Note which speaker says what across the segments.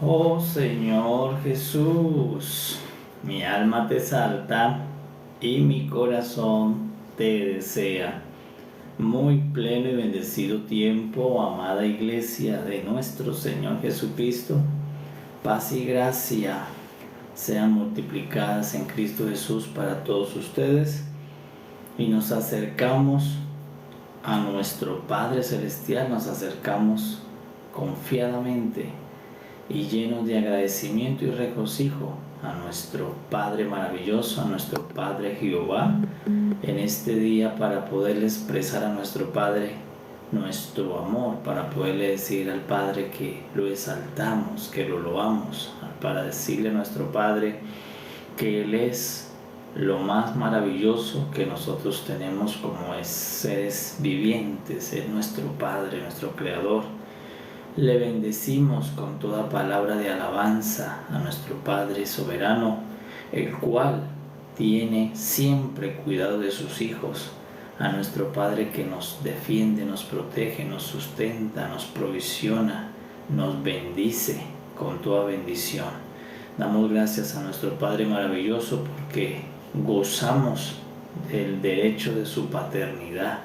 Speaker 1: Oh Señor Jesús, mi alma te exalta y mi corazón te desea. Muy pleno y bendecido tiempo, amada Iglesia de nuestro Señor Jesucristo. Paz y gracia sean multiplicadas en Cristo Jesús para todos ustedes. Y nos acercamos a nuestro Padre Celestial, nos acercamos confiadamente y llenos de agradecimiento y regocijo a nuestro Padre maravilloso, a nuestro Padre Jehová, en este día para poderle expresar a nuestro Padre nuestro amor, para poderle decir al Padre que lo exaltamos, que lo loamos, para decirle a nuestro Padre que Él es lo más maravilloso que nosotros tenemos como seres vivientes, es nuestro Padre, nuestro Creador. Le bendecimos con toda palabra de alabanza a nuestro Padre soberano, el cual tiene siempre cuidado de sus hijos, a nuestro Padre que nos defiende, nos protege, nos sustenta, nos provisiona, nos bendice con toda bendición. Damos gracias a nuestro Padre maravilloso porque gozamos del derecho de su paternidad.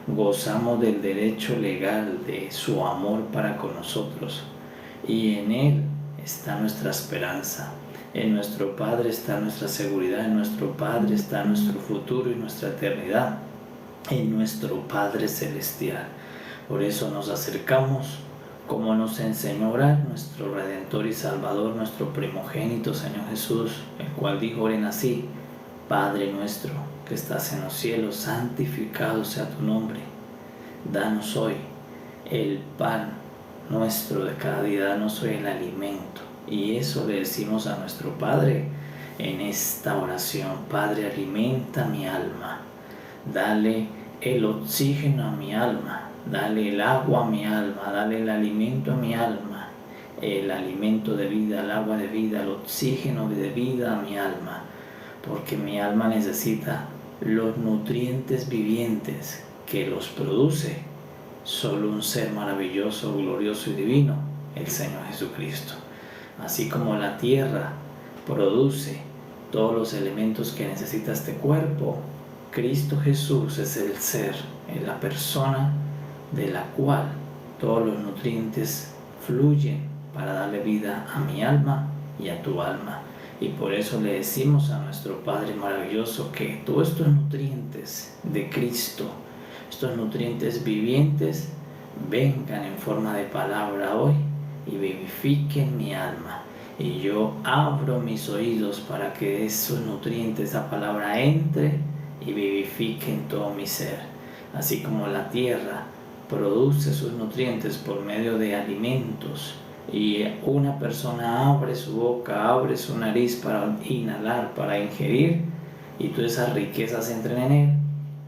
Speaker 1: Gozamos del derecho legal de su amor para con nosotros y en Él está nuestra esperanza. En nuestro Padre está nuestra seguridad, en nuestro Padre está nuestro futuro y nuestra eternidad, en nuestro Padre Celestial. Por eso nos acercamos, como nos enseñó a orar nuestro Redentor y Salvador, nuestro primogénito Señor Jesús, el cual dijo: oren así: Padre nuestro que estás en los cielos, santificado sea tu nombre. Danos hoy el pan nuestro de cada día, danos hoy el alimento. Y eso le decimos a nuestro Padre en esta oración: Padre, alimenta mi alma, dale el oxígeno a mi alma, dale el agua a mi alma, dale el alimento a mi alma, el alimento de vida, el agua de vida, el oxígeno de vida a mi alma, porque mi alma necesita los nutrientes vivientes que los produce solo un ser maravilloso, glorioso y divino, el Señor Jesucristo. Así como la tierra produce todos los elementos que necesita este cuerpo, Cristo Jesús es el ser, es la persona de la cual todos los nutrientes fluyen para darle vida a mi alma y a tu alma. Y por eso le decimos a nuestro Padre maravilloso que todos estos nutrientes de Cristo, estos nutrientes vivientes, vengan en forma de palabra hoy y vivifiquen mi alma. Y yo abro mis oídos para que esos nutrientes, esa palabra, entre y vivifiquen todo mi ser. Así como la tierra produce sus nutrientes por medio de alimentos, y una persona abre su boca, abre su nariz para inhalar, para ingerir, y todas esas riquezas entran en él,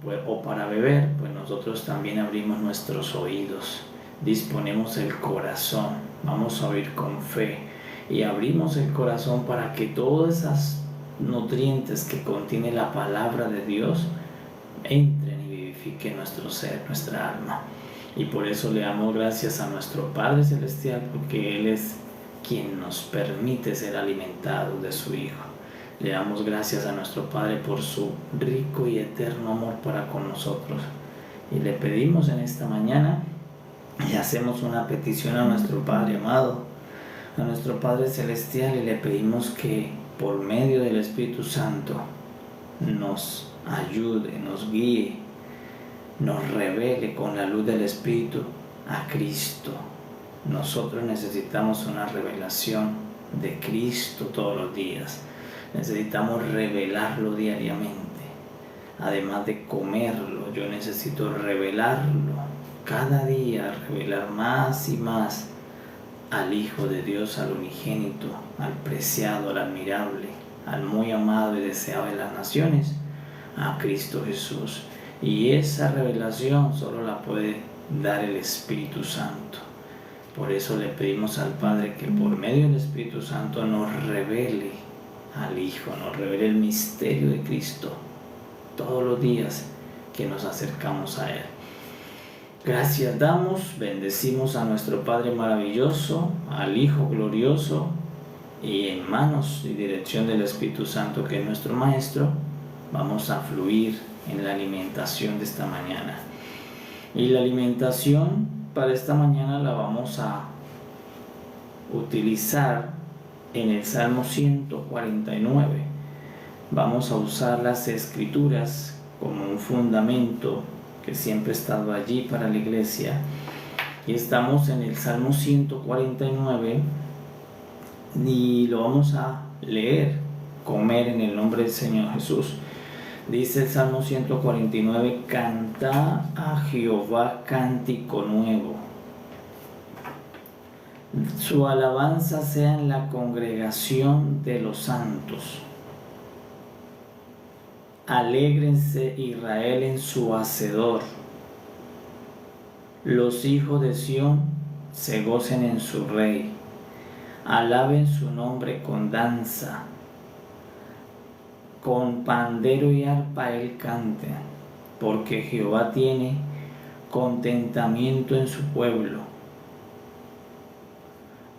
Speaker 1: pues, o para beber, pues nosotros también abrimos nuestros oídos, disponemos el corazón, vamos a oír con fe y abrimos el corazón para que todas esas nutrientes que contiene la palabra de Dios entren y vivifiquen nuestro ser, nuestra alma. Y por eso le damos gracias a nuestro Padre Celestial, porque Él es quien nos permite ser alimentados de su Hijo. Le damos gracias a nuestro Padre por su rico y eterno amor para con nosotros. Y le pedimos en esta mañana y hacemos una petición a nuestro Padre amado, a nuestro Padre Celestial, y le pedimos que por medio del Espíritu Santo nos ayude, nos guíe, nos revele con la luz del Espíritu a Cristo. Nosotros necesitamos una revelación de Cristo todos los días. Necesitamos revelarlo diariamente. Además de comerlo, yo necesito revelarlo cada día, revelar más y más al Hijo de Dios, al unigénito, al preciado, al admirable, al muy amado y deseado de las naciones, a Cristo Jesús. Y esa revelación solo la puede dar el Espíritu Santo. Por eso le pedimos al Padre que por medio del Espíritu Santo nos revele al Hijo, nos revele el misterio de Cristo todos los días que nos acercamos a Él. Gracias damos, bendecimos a nuestro Padre maravilloso, al Hijo glorioso, y en manos y dirección del Espíritu Santo, que es nuestro Maestro, vamos a fluir en la alimentación de esta mañana. Y la alimentación para esta mañana la vamos a utilizar en el Salmo 149. Vamos a usar las Escrituras como un fundamento que siempre ha estado allí para la iglesia. Y estamos en el Salmo 149 y lo vamos a leer, comer en el nombre del Señor Jesús. Dice el Salmo 149: cantad a Jehová cántico nuevo. Su alabanza sea en la congregación de los santos. Alégrense Israel en su hacedor. Los hijos de Sión se gocen en su rey. Alaben su nombre con danza. Con pandero y arpa él cante, porque Jehová tiene contentamiento en su pueblo.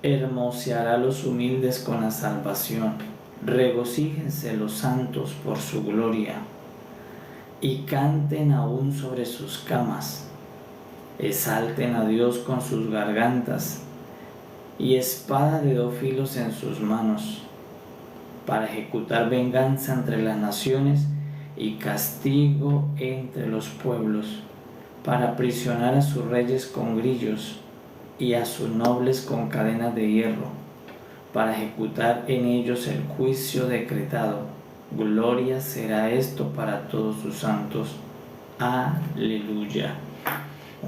Speaker 1: Hermoseará a los humildes con la salvación. Regocíjense los santos por su gloria, y canten aún sobre sus camas. Exalten a Dios con sus gargantas, y espada de dos filos en sus manos, para ejecutar venganza entre las naciones y castigo entre los pueblos, para aprisionar a sus reyes con grillos y a sus nobles con cadenas de hierro, para ejecutar en ellos el juicio decretado. Gloria será esto para todos sus santos. Aleluya.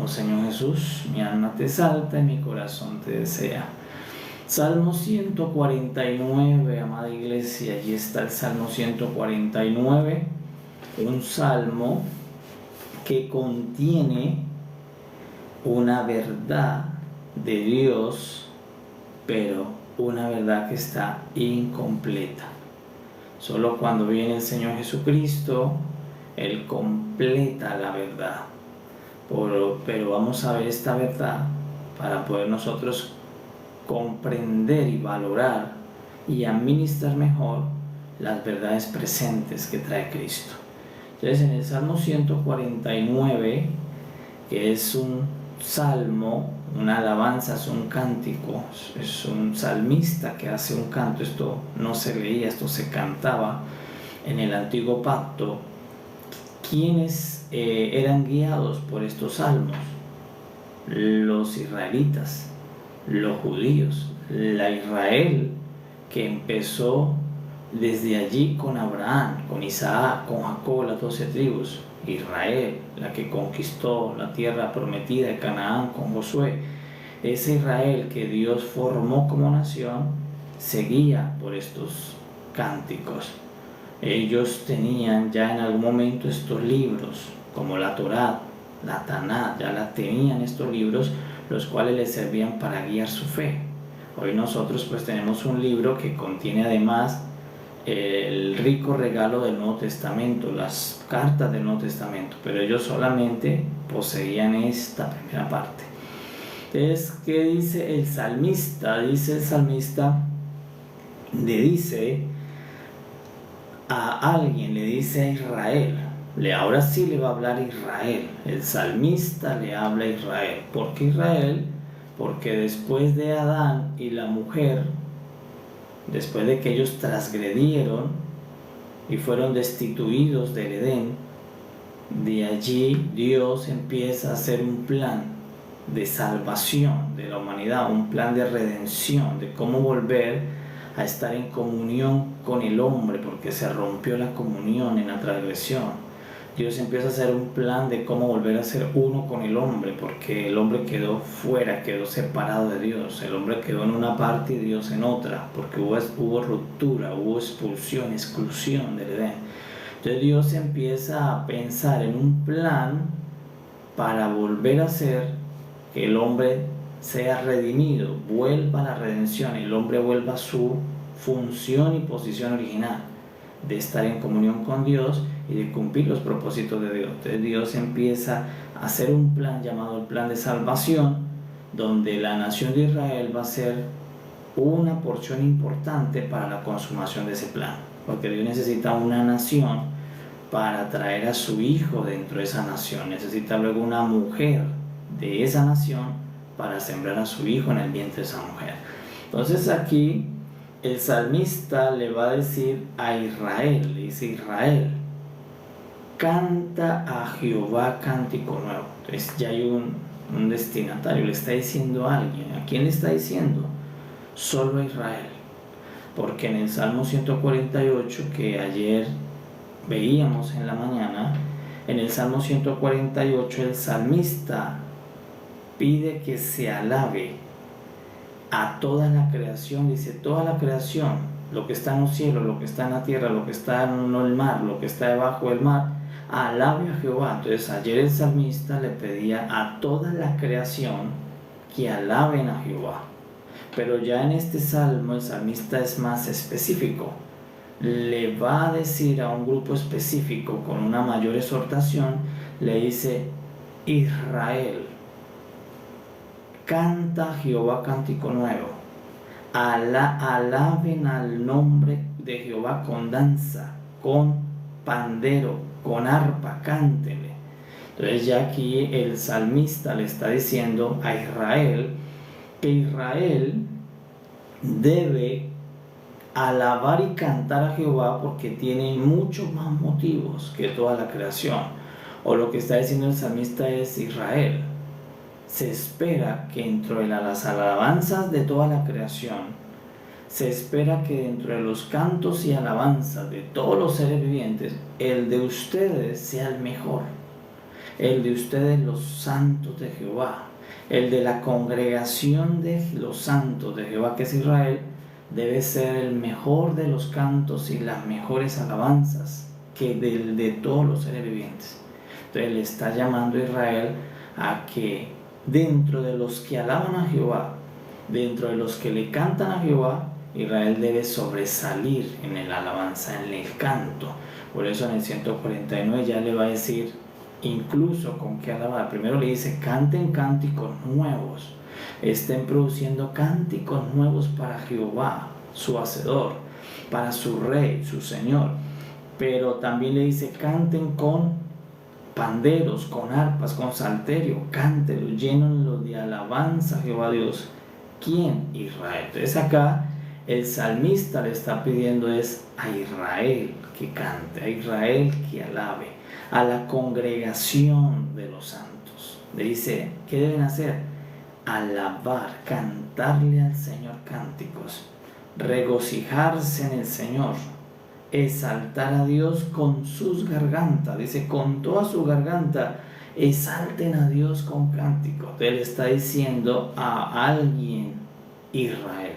Speaker 1: Oh Señor Jesús, mi alma te exalta y mi corazón te desea. Salmo 149, amada iglesia, allí está el Salmo 149, un salmo que contiene una verdad de Dios, pero una verdad que está incompleta. Solo cuando viene el Señor Jesucristo, Él completa la verdad. Pero vamos a ver esta verdad para poder nosotros comprender y valorar y administrar mejor las verdades presentes que trae Cristo. Entonces, en el Salmo 149, que es un salmo, una alabanza, es un cántico, es un salmista que hace un canto. Esto no se leía, esto se cantaba en el antiguo pacto. ¿Quiénes eran guiados por estos salmos? Los israelitas, los judíos, la Israel que empezó desde allí con Abraham, con Isaac, con Jacob, las 12 tribus. Israel, la que conquistó la tierra prometida de Canaán con Josué. Ese Israel que Dios formó como nación seguía por estos cánticos. Ellos tenían ya en algún momento estos libros, como la Torá, la Taná, ya la tenían estos libros, los cuales les servían para guiar su fe. Hoy nosotros pues tenemos un libro que contiene además el rico regalo del Nuevo Testamento, las cartas del Nuevo Testamento, pero ellos solamente poseían esta primera parte. Entonces, ¿qué dice el salmista? Dice el salmista, le dice a alguien, le dice a Israel, ahora sí le va a hablar a Israel, el salmista le habla a Israel. ¿Por qué Israel? Porque después de Adán y la mujer, después de que ellos transgredieron y fueron destituidos del Edén, de allí Dios empieza a hacer un plan de salvación de la humanidad, un plan de redención, de cómo volver a estar en comunión con el hombre, porque se rompió la comunión en la transgresión. Dios empieza a hacer un plan de cómo volver a ser uno con el hombre, porque el hombre quedó fuera, quedó separado de Dios. El hombre quedó en una parte y Dios en otra, porque hubo ruptura, hubo expulsión, exclusión del Edén. Entonces Dios empieza a pensar en un plan para volver a hacer que el hombre sea redimido, vuelva a la redención, el hombre vuelva a su función y posición original. de estar en comunión con Dios y de cumplir los propósitos de Dios. Entonces Dios empieza a hacer un plan llamado el plan de salvación, donde la nación de Israel va a ser una porción importante para la consumación de ese plan, porque Dios necesita una nación para traer a su hijo dentro de esa nación, necesita luego una mujer de esa nación para sembrar a su hijo en el vientre de esa mujer. Entonces aquí el salmista le va a decir a Israel, le dice: Israel, canta a Jehová cántico nuevo. Entonces ya hay un destinatario, le está diciendo a alguien. ¿A quién le está diciendo? Solo a Israel, porque en el Salmo 148 que ayer veíamos en la mañana, en el Salmo 148 el salmista pide que se alabe a toda la creación. Dice: toda la creación, lo que está en los cielos, lo que está en la tierra, lo que está en el mar, lo que está debajo del mar, alabe a Jehová. Entonces ayer el salmista le pedía a toda la creación que alaben a Jehová. Pero ya en este salmo el salmista es más específico. Le va a decir a un grupo específico con una mayor exhortación, le dice: Israel, canta a Jehová cántico nuevo, alaben al nombre de Jehová con danza, con pandero, con arpa, cántenle. Entonces ya aquí el salmista le está diciendo a Israel que Israel debe alabar y cantar a Jehová porque tiene muchos más motivos que toda la creación. O lo que está diciendo el salmista es: Israel, se espera que dentro de las alabanzas de toda la creación, se espera que dentro de los cantos y alabanzas de todos los seres vivientes, el de ustedes sea el mejor, el de ustedes los santos de Jehová, el de la congregación de los santos de Jehová, que es Israel, debe ser el mejor de los cantos y las mejores alabanzas que del de todos los seres vivientes. Entonces le está llamando a Israel a que dentro de los que alaban a Jehová, dentro de los que le cantan a Jehová, Israel debe sobresalir en la alabanza, en el canto. Por eso en el 149 ya le va a decir incluso con qué alabar. Primero le dice: canten cánticos nuevos, estén produciendo cánticos nuevos para Jehová, su hacedor, para su rey, su señor. Pero también le dice: canten con panderos, con arpas, con salterio, cántenlo, llénenlo de alabanza a Jehová Dios. ¿Quién? Israel. Entonces acá el salmista le está pidiendo es a Israel que cante, a Israel que alabe, a la congregación de los santos. Le dice: ¿qué deben hacer? Alabar, cantarle al Señor cánticos, regocijarse en el Señor, exaltar a Dios con sus gargantas. Dice: con toda su garganta exalten a Dios con cánticos. Él está diciendo a alguien: Israel.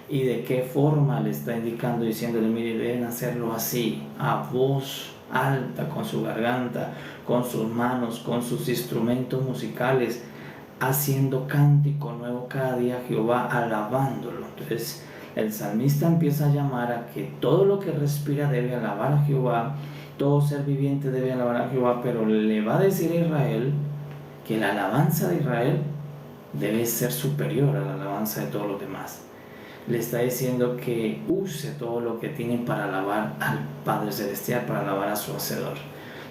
Speaker 1: ¿Y de qué forma le está indicando? Diciéndole: mire, deben hacerlo así, a voz alta, con su garganta, con sus manos, con sus instrumentos musicales, haciendo cántico nuevo cada día a Jehová, alabándolo. Entonces el salmista empieza a llamar a que todo lo que respira debe alabar a Jehová, todo ser viviente debe alabar a Jehová, pero le va a decir a Israel que la alabanza de Israel debe ser superior a la alabanza de todos los demás. Le está diciendo que use todo lo que tiene para alabar al Padre Celestial, para alabar a su Hacedor.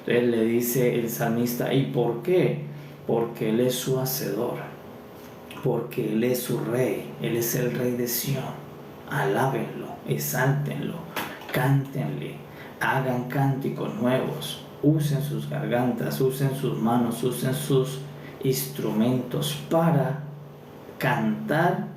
Speaker 1: Entonces le dice el salmista: ¿y por qué? Porque Él es su Hacedor, porque Él es su Rey, Él es el Rey de Sión. Alábenlo, exáltenlo, cántenle, hagan cánticos nuevos, usen sus gargantas, usen sus manos, usen sus instrumentos para cantar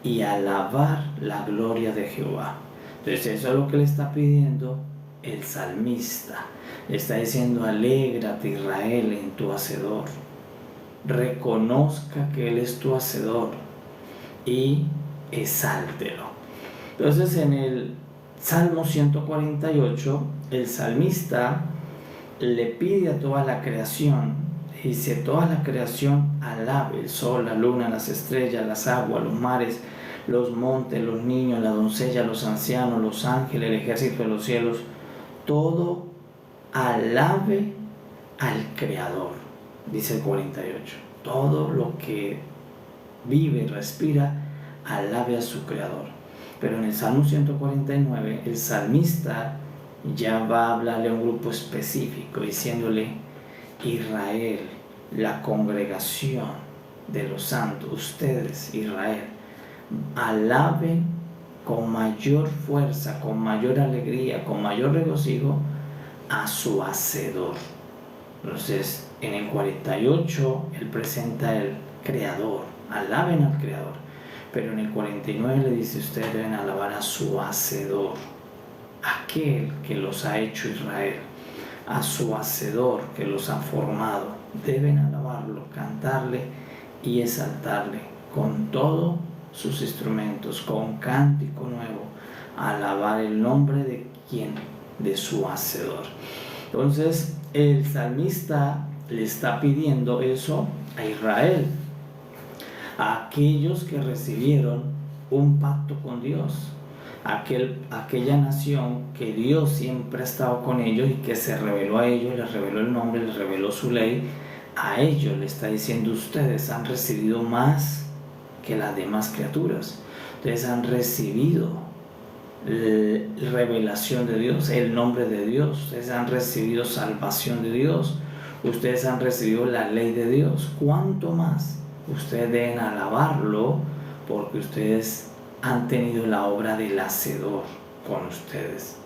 Speaker 1: y alabar la gloria de Jehová. Entonces eso es lo que le está pidiendo el salmista. Le está diciendo: alégrate, Israel, en tu Hacedor, reconozca que Él es tu Hacedor y exáltelo. Entonces en el Salmo 148 el salmista le pide a toda la creación, dice: toda la creación alabe el sol, la luna, las estrellas, las aguas, los mares, los montes, los niños, la doncella, los ancianos, los ángeles, el ejército de los cielos, todo alabe al Creador, dice el 48. Todo lo que vive y respira, alabe a su Creador. Pero en el Salmo 149, el salmista ya va a hablarle a un grupo específico, diciéndole: Israel, la congregación de los santos, ustedes, Israel, alaben con mayor fuerza, con mayor alegría, con mayor regocijo a su Hacedor. Entonces, en el 48, él presenta el Creador, alaben al Creador. Pero en el 49 le dice: ustedes deben alabar a su Hacedor, aquel que los ha hecho Israel, a su Hacedor que los ha formado. Deben alabarlo, cantarle y exaltarle con todos sus instrumentos, con cántico nuevo, alabar el nombre de quién, de su Hacedor. Entonces el salmista le está pidiendo eso a Israel, a aquellos que recibieron un pacto con Dios, aquella nación que Dios siempre ha estado con ellos y que se reveló a ellos, les reveló el nombre, les reveló su ley. A ellos le está diciendo: ustedes han recibido más que las demás criaturas, ustedes han recibido revelación de Dios, el nombre de Dios, ustedes han recibido salvación de Dios, ustedes han recibido la ley de Dios. ¿Cuánto más? Ustedes deben alabarlo, porque ustedes han tenido la obra del Hacedor con ustedes,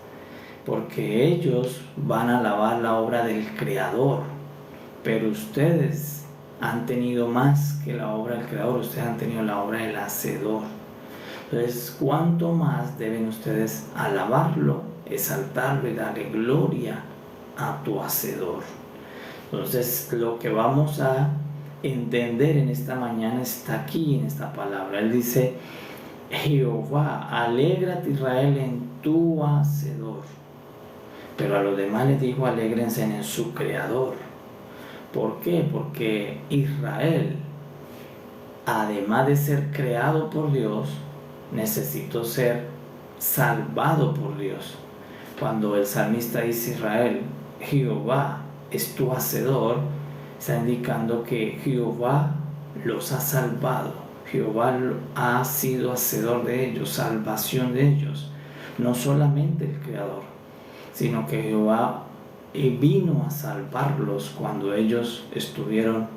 Speaker 1: porque ellos van a alabar la obra del Creador, pero ustedes han tenido más que la obra del Creador, ustedes han tenido la obra del Hacedor. Entonces, ¿cuánto más deben ustedes alabarlo, exaltarlo y darle gloria a tu Hacedor? Entonces, lo que vamos a entender en esta mañana está aquí en esta palabra. Él dice: Jehová, alégrate Israel en tu Hacedor. Pero a los demás les dijo: alégrense en su Creador. ¿Por qué? Porque Israel, además de ser creado por Dios, necesitó ser salvado por Dios. Cuando el salmista dice: Israel, Jehová es tu Hacedor, está indicando que Jehová los ha salvado. Jehová ha sido hacedor de ellos, salvación de ellos. No solamente el Creador, sino que Jehová vino a salvarlos cuando ellos estuvieron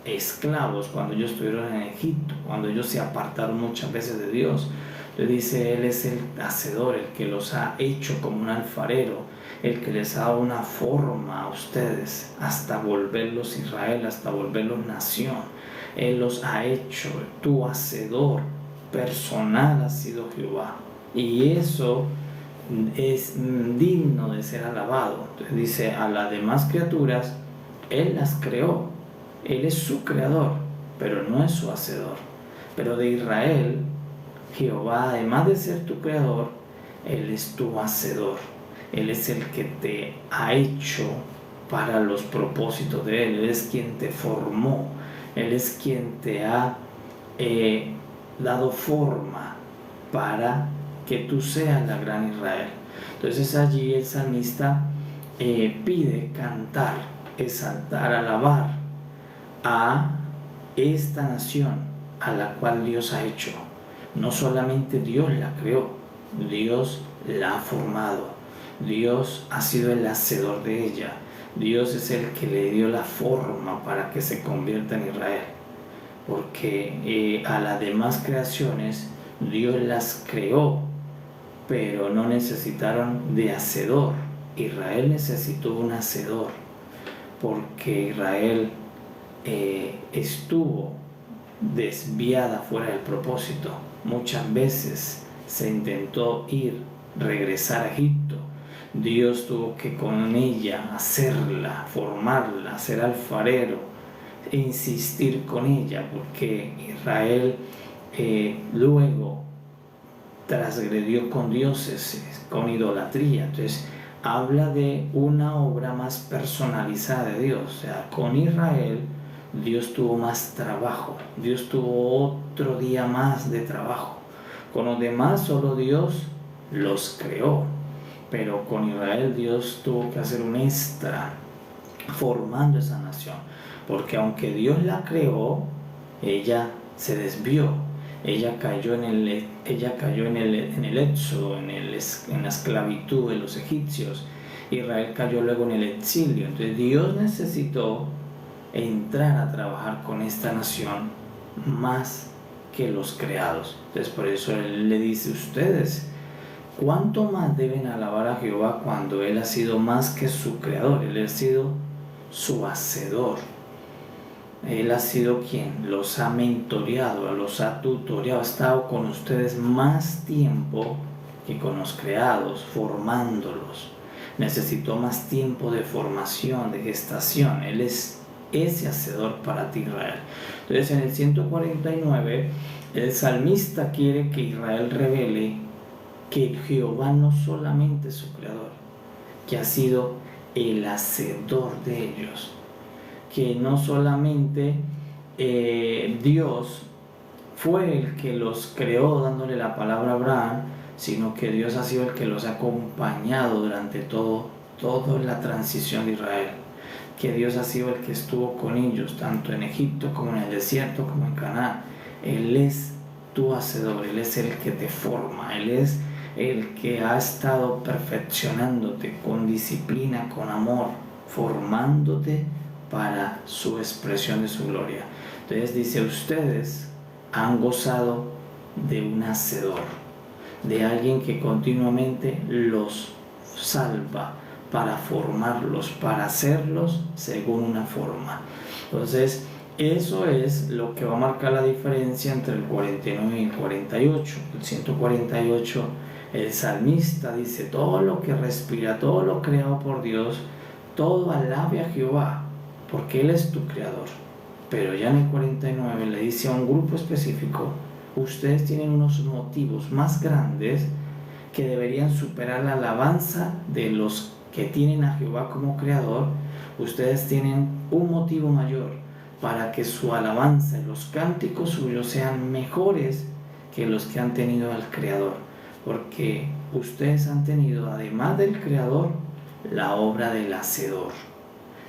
Speaker 1: esclavos, cuando ellos estuvieron en Egipto, cuando ellos se apartaron muchas veces de Dios. Le dice: Él es el hacedor, el que los ha hecho como un alfarero, el que les ha dado una forma a ustedes hasta volverlos Israel, hasta volverlos nación. Él los ha hecho. Tu Hacedor personal ha sido Jehová, y eso es digno de ser alabado. Entonces dice: a las demás criaturas Él las creó, Él es su Creador, pero no es su Hacedor. Pero de Israel, Jehová, además de ser tu Creador, Él es tu Hacedor. Él es el que te ha hecho para los propósitos de Él. Él es quien te formó. Él es quien te ha dado forma para que tú seas la gran Israel. Entonces allí el salmista pide cantar, exaltar, alabar a esta nación a la cual Dios ha hecho. No solamente Dios la creó, Dios la ha formado. Dios ha sido el hacedor de ella. Dios es el que le dio la forma para que se convierta en Israel. Porque a las demás creaciones Dios las creó, pero no necesitaron de hacedor. Israel necesitó un hacedor, porque Israel estuvo desviada fuera del propósito. Muchas veces se intentó regresar a Egipto. Dios tuvo que con ella hacerla, formarla, ser alfarero, insistir con ella, porque Israel luego transgredió con dioses, con idolatría. Entonces habla de una obra más personalizada de Dios. O sea, con Israel Dios tuvo más trabajo, Dios tuvo otro día más de trabajo. Con los demás solo Dios los creó, pero con Israel Dios tuvo que hacer un extra formando esa nación, porque aunque Dios la creó, ella se desvió, ella cayó en el éxodo, en la esclavitud de los egipcios. Israel cayó luego en el exilio. Entonces Dios necesitó entrar a trabajar con esta nación más que los creados. Entonces por eso Él le dice: ustedes, ¿cuánto más deben alabar a Jehová cuando Él ha sido más que su creador? Él ha sido su hacedor. Él ha sido quien los ha mentoreado, los ha tutoreado, ha estado con ustedes más tiempo que con los creados, formándolos. Necesitó más tiempo de formación, de gestación. Él es ese hacedor para ti, Israel. Entonces en el 149 el salmista quiere que Israel revele que Jehová no solamente es su creador, que ha sido el hacedor de ellos, que no solamente Dios fue el que los creó dándole la palabra a Abraham, sino que Dios ha sido el que los ha acompañado durante toda la transición de Israel, que Dios ha sido el que estuvo con ellos tanto en Egipto como en el desierto como en Canaán. Él es tu hacedor, Él es el que te forma, Él es el que ha estado perfeccionándote con disciplina, con amor, formándote para su expresión de su gloria. Entonces dice: ustedes han gozado de un hacedor, de alguien que continuamente los salva para formarlos, para hacerlos según una forma. Entonces eso es lo que va a marcar la diferencia entre el 49 y el 48. El 148, el salmista dice: todo lo que respira, todo lo creado por Dios, todo alabe a Jehová, porque Él es tu creador. Pero ya en el 49 le dice a un grupo específico: ustedes tienen unos motivos más grandes que deberían superar la alabanza de los que tienen a Jehová como creador. Ustedes tienen un motivo mayor para que su alabanza y los cánticos suyos sean mejores que los que han tenido al creador, porque ustedes han tenido, además del creador, la obra del hacedor.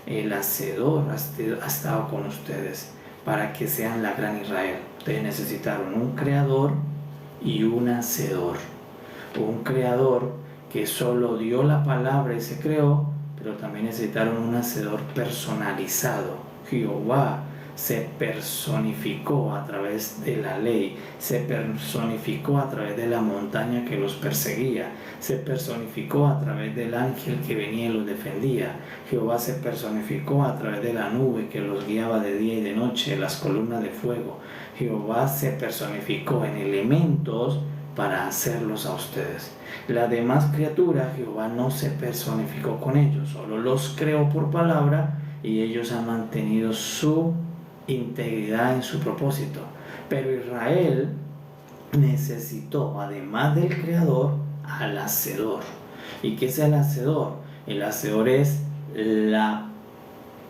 Speaker 1: El hacedor ha estado con ustedes para que sean la gran Israel. Ustedes necesitaron un creador y un hacedor. Un creador que solo dio la palabra y se creó, pero también necesitaron un hacedor personalizado. Jehová se personificó a través de la ley, se personificó a través de la montaña que los perseguía, se personificó a través del ángel que venía y los defendía. Jehová se personificó a través de la nube que los guiaba de día y de noche, las columnas de fuego. Jehová se personificó en elementos para hacerlos a ustedes. La demás criatura, Jehová no se personificó con ellos, solo los creó por palabra y ellos han mantenido su integridad en su propósito. Pero Israel necesitó, además del creador, al hacedor. ¿Y qué es el hacedor? El hacedor es la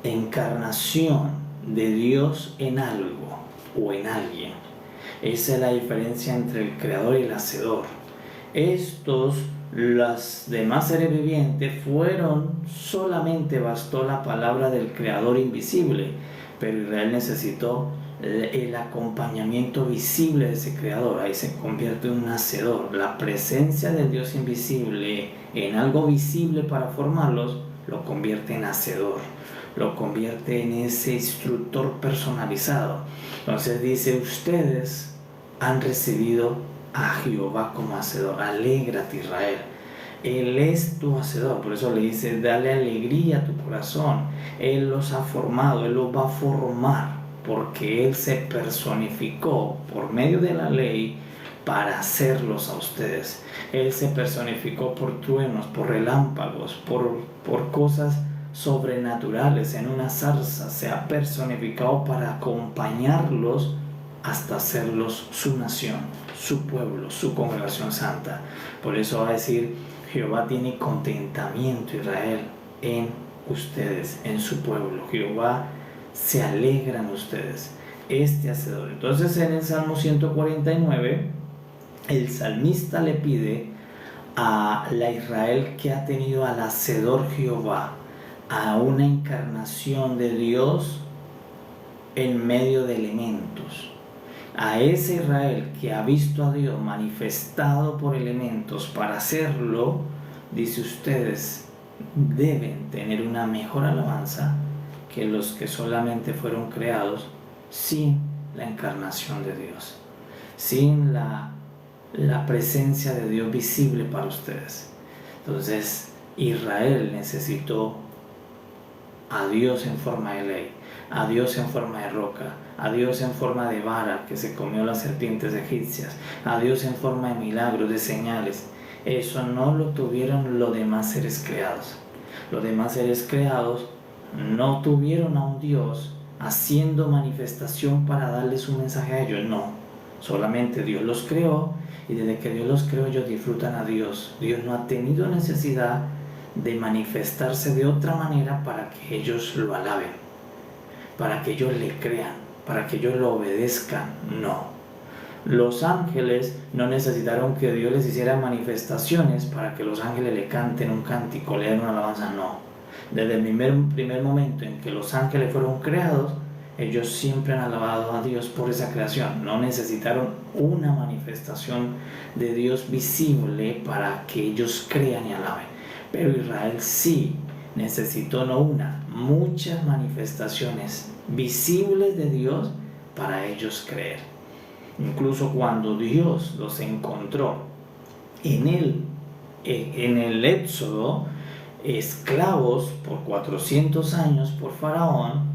Speaker 1: encarnación de Dios en algo o en alguien. Esa es la diferencia entre el creador y el hacedor. Las demás seres vivientes solamente bastó la palabra del creador invisible, pero Israel necesitó el acompañamiento visible de ese creador. Ahí se convierte en un hacedor. La presencia del Dios invisible en algo visible para formarlos lo convierte en hacedor, lo convierte en ese instructor personalizado. Entonces dice: ustedes han recibido a Jehová como hacedor. Alégrate, Israel, Él es tu hacedor. Por eso le dice: dale alegría a tu corazón. Él los ha formado, Él los va a formar, porque Él se personificó por medio de la ley para hacerlos a ustedes. Él se personificó por truenos, por relámpagos, por cosas sobrenaturales. En una zarza se ha personificado para acompañarlos hasta hacerlos su nación, su pueblo, su congregación santa. Por eso va a decir: Jehová tiene contentamiento, Israel, en ustedes, en su pueblo. Jehová se alegra en ustedes, este hacedor. Entonces en el Salmo 149 el salmista le pide a la Israel que ha tenido al Hacedor Jehová, a una encarnación de Dios en medio de elementos. A ese Israel que ha visto a Dios manifestado por elementos para hacerlo, dice: ustedes deben tener una mejor alabanza que los que solamente fueron creados sin la encarnación de Dios, sin la presencia de Dios visible para ustedes. Entonces, Israel necesitó a Dios en forma de ley, a Dios en forma de roca, a Dios en forma de vara que se comió las serpientes egipcias, a Dios en forma de milagros, de señales. Eso no lo tuvieron los demás seres creados. Los demás seres creados no tuvieron a un Dios haciendo manifestación para darles un mensaje a ellos, no. Solamente Dios los creó, y desde que Dios los creó ellos disfrutan a Dios. Dios no ha tenido necesidad de manifestarse de otra manera para que ellos lo alaben, para que ellos le crean, para que ellos lo obedezcan. No. Los ángeles no necesitaron que Dios les hiciera manifestaciones para que los ángeles le canten un cántico, le den una alabanza. No. Desde el primer momento en que los ángeles fueron creados, ellos siempre han alabado a Dios por esa creación. No necesitaron una manifestación de Dios visible para que ellos crean y alaben. Pero Israel sí necesitó no una, muchas manifestaciones visibles de Dios para ellos creer. Incluso cuando Dios los encontró en el Éxodo, esclavos por 400 años por Faraón,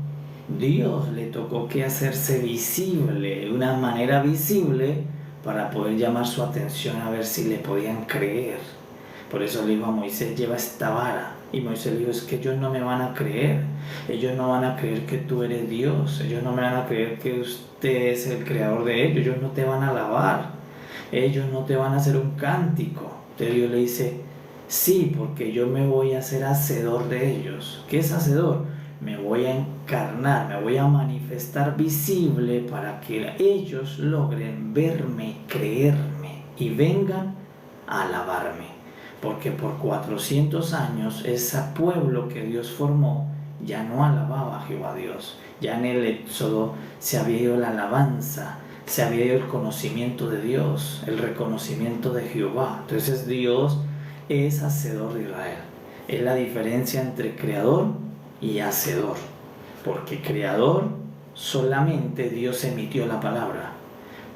Speaker 1: Dios le tocó que hacerse visible, de una manera visible, para poder llamar su atención a ver si le podían creer. Por eso le dijo a Moisés: lleva esta vara. Y Moisés le dijo: es que ellos no me van a creer. Ellos no van a creer que tú eres Dios. Ellos no me van a creer que usted es el creador de ellos. Ellos no te van a alabar. Ellos no te van a hacer un cántico. Entonces Dios le dice: sí, porque yo me voy a hacer hacedor de ellos. ¿Qué es hacedor? Me voy a encarnar, me voy a manifestar visible para que ellos logren verme, creerme y vengan a alabarme. Porque por 400 años ese pueblo que Dios formó ya no alababa a Jehová Dios. Ya en el Éxodo se había ido la alabanza, se había ido el conocimiento de Dios, el reconocimiento de Jehová. Entonces Dios es hacedor de Israel. Es la diferencia entre creador y hacedor. Porque creador solamente Dios emitió la palabra.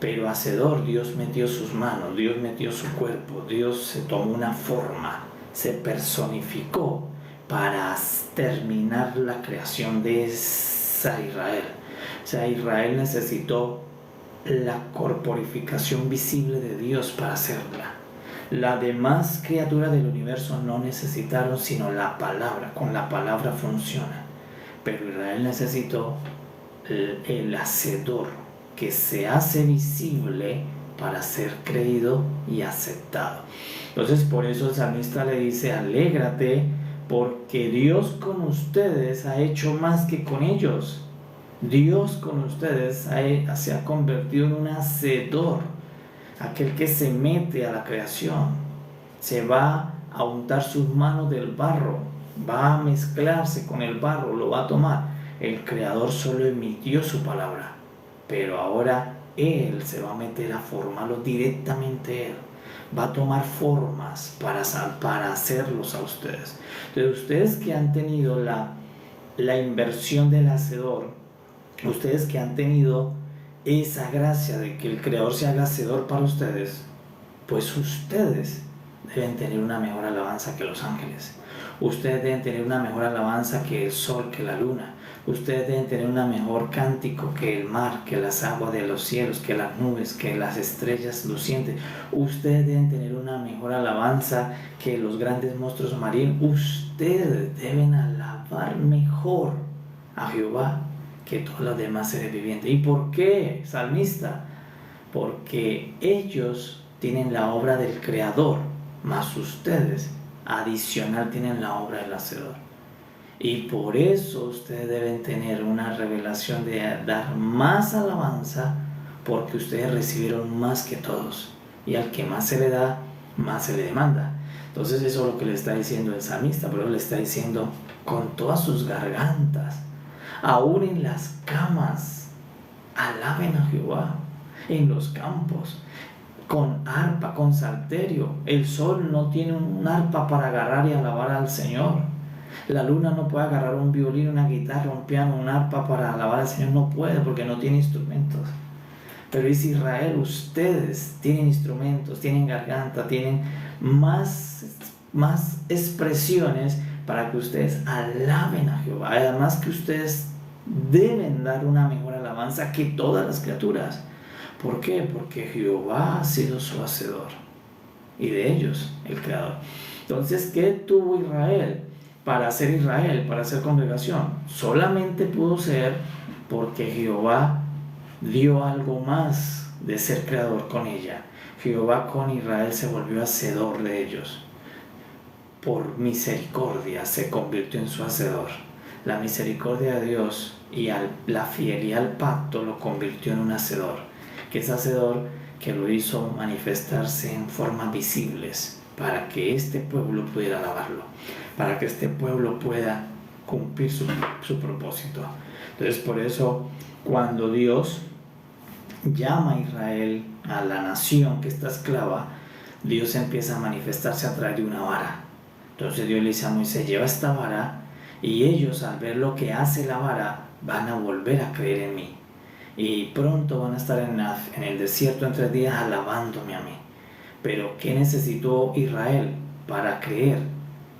Speaker 1: Pero hacedor, Dios metió sus manos, Dios metió su cuerpo, Dios se tomó una forma, se personificó para terminar la creación de esa Israel. O sea, Israel necesitó la corporificación visible de Dios para hacerla. Las demás criaturas del universo no necesitaron sino la palabra. Con la palabra funciona. Pero Israel necesitó el hacedor, que se hace visible para ser creído y aceptado. Entonces, por eso el salmista le dice: alégrate, porque Dios con ustedes ha hecho más que con ellos. Dios con ustedes se ha convertido en un hacedor, aquel que se mete a la creación, se va a untar sus manos del barro, va a mezclarse con el barro, lo va a tomar. El Creador solo emitió su palabra, pero ahora Él se va a meter a formarlo directamente. Él va a tomar formas para hacerlos a ustedes. Entonces, ustedes que han tenido la inversión del hacedor, ustedes que han tenido esa gracia de que el Creador se haga hacedor para ustedes, pues ustedes deben tener una mejor alabanza que los ángeles. Ustedes deben tener una mejor alabanza que el sol, que la luna. Ustedes deben tener un mejor cántico que el mar, que las aguas de los cielos, que las nubes, que las estrellas lucientes. Ustedes deben tener una mejor alabanza que los grandes monstruos marinos. Ustedes deben alabar mejor a Jehová que todos los demás seres vivientes. ¿Y por qué, salmista? Porque ellos tienen la obra del Creador, más ustedes adicional tienen la obra del hacedor. Y por eso ustedes deben tener una revelación de dar más alabanza, porque ustedes recibieron más que todos. Y al que más se le da, más se le demanda. Entonces eso es lo que le está diciendo el salmista, pero le está diciendo con todas sus gargantas, aún en las camas, alaben a Jehová, en los campos, con arpa, con salterio. El sol no tiene un arpa para agarrar y alabar al Señor. La luna no puede agarrar un violín, una guitarra, un piano, un arpa para alabar al Señor. No puede porque no tiene instrumentos. Pero dice Israel, ustedes tienen instrumentos, tienen garganta, tienen más expresiones para que ustedes alaben a Jehová. Además que ustedes deben dar una mejor alabanza que todas las criaturas. ¿Por qué? Porque Jehová ha sido su hacedor y de ellos el creador. Entonces, ¿qué tuvo Israel para ser Israel, para ser congregación? Solamente pudo ser porque Jehová dio algo más de ser creador con ella. Jehová con Israel se volvió hacedor de ellos. Por misericordia se convirtió en su hacedor. La misericordia de Dios y la fidelidad al pacto lo convirtió en un hacedor. Que es hacedor que lo hizo manifestarse en formas visibles para que este pueblo pudiera alabarlo, para que este pueblo pueda cumplir su propósito. Entonces por eso cuando Dios llama a Israel, a la nación que está esclava, Dios empieza a manifestarse a través de una vara. Entonces Dios le dice a Moisés, lleva esta vara, y ellos al ver lo que hace la vara van a volver a creer en mí, y pronto van a estar en el desierto en 3 días alabándome a mí. Pero ¿qué necesitó Israel para creer?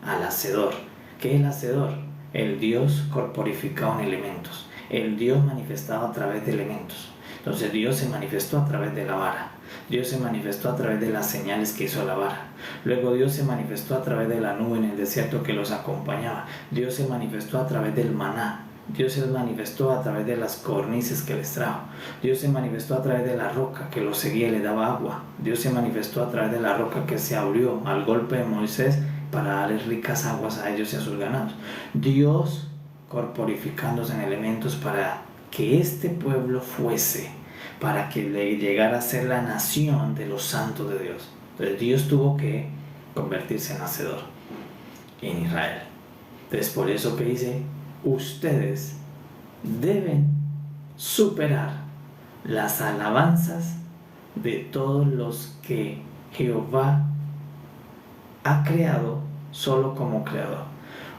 Speaker 1: Al hacedor. ¿Qué es el hacedor? El Dios corporificado en elementos, el Dios manifestado a través de elementos. Entonces Dios se manifestó a través de la vara, Dios se manifestó a través de las señales que hizo la vara. Luego Dios se manifestó a través de la nube en el desierto que los acompañaba. Dios se manifestó a través del maná. Dios se manifestó a través de las codornices que les trajo. Dios se manifestó a través de la roca que los seguía y le daba agua. Dios se manifestó a través de la roca que se abrió al golpe de Moisés para darles ricas aguas a ellos y a sus ganados. Dios corporificándose en elementos para que este pueblo fuese, para que le llegara a ser la nación de los santos de Dios. Entonces Dios tuvo que convertirse en hacedor en Israel. Entonces por eso que dice, ustedes deben superar las alabanzas de todos los que Jehová ha creado solo como creador.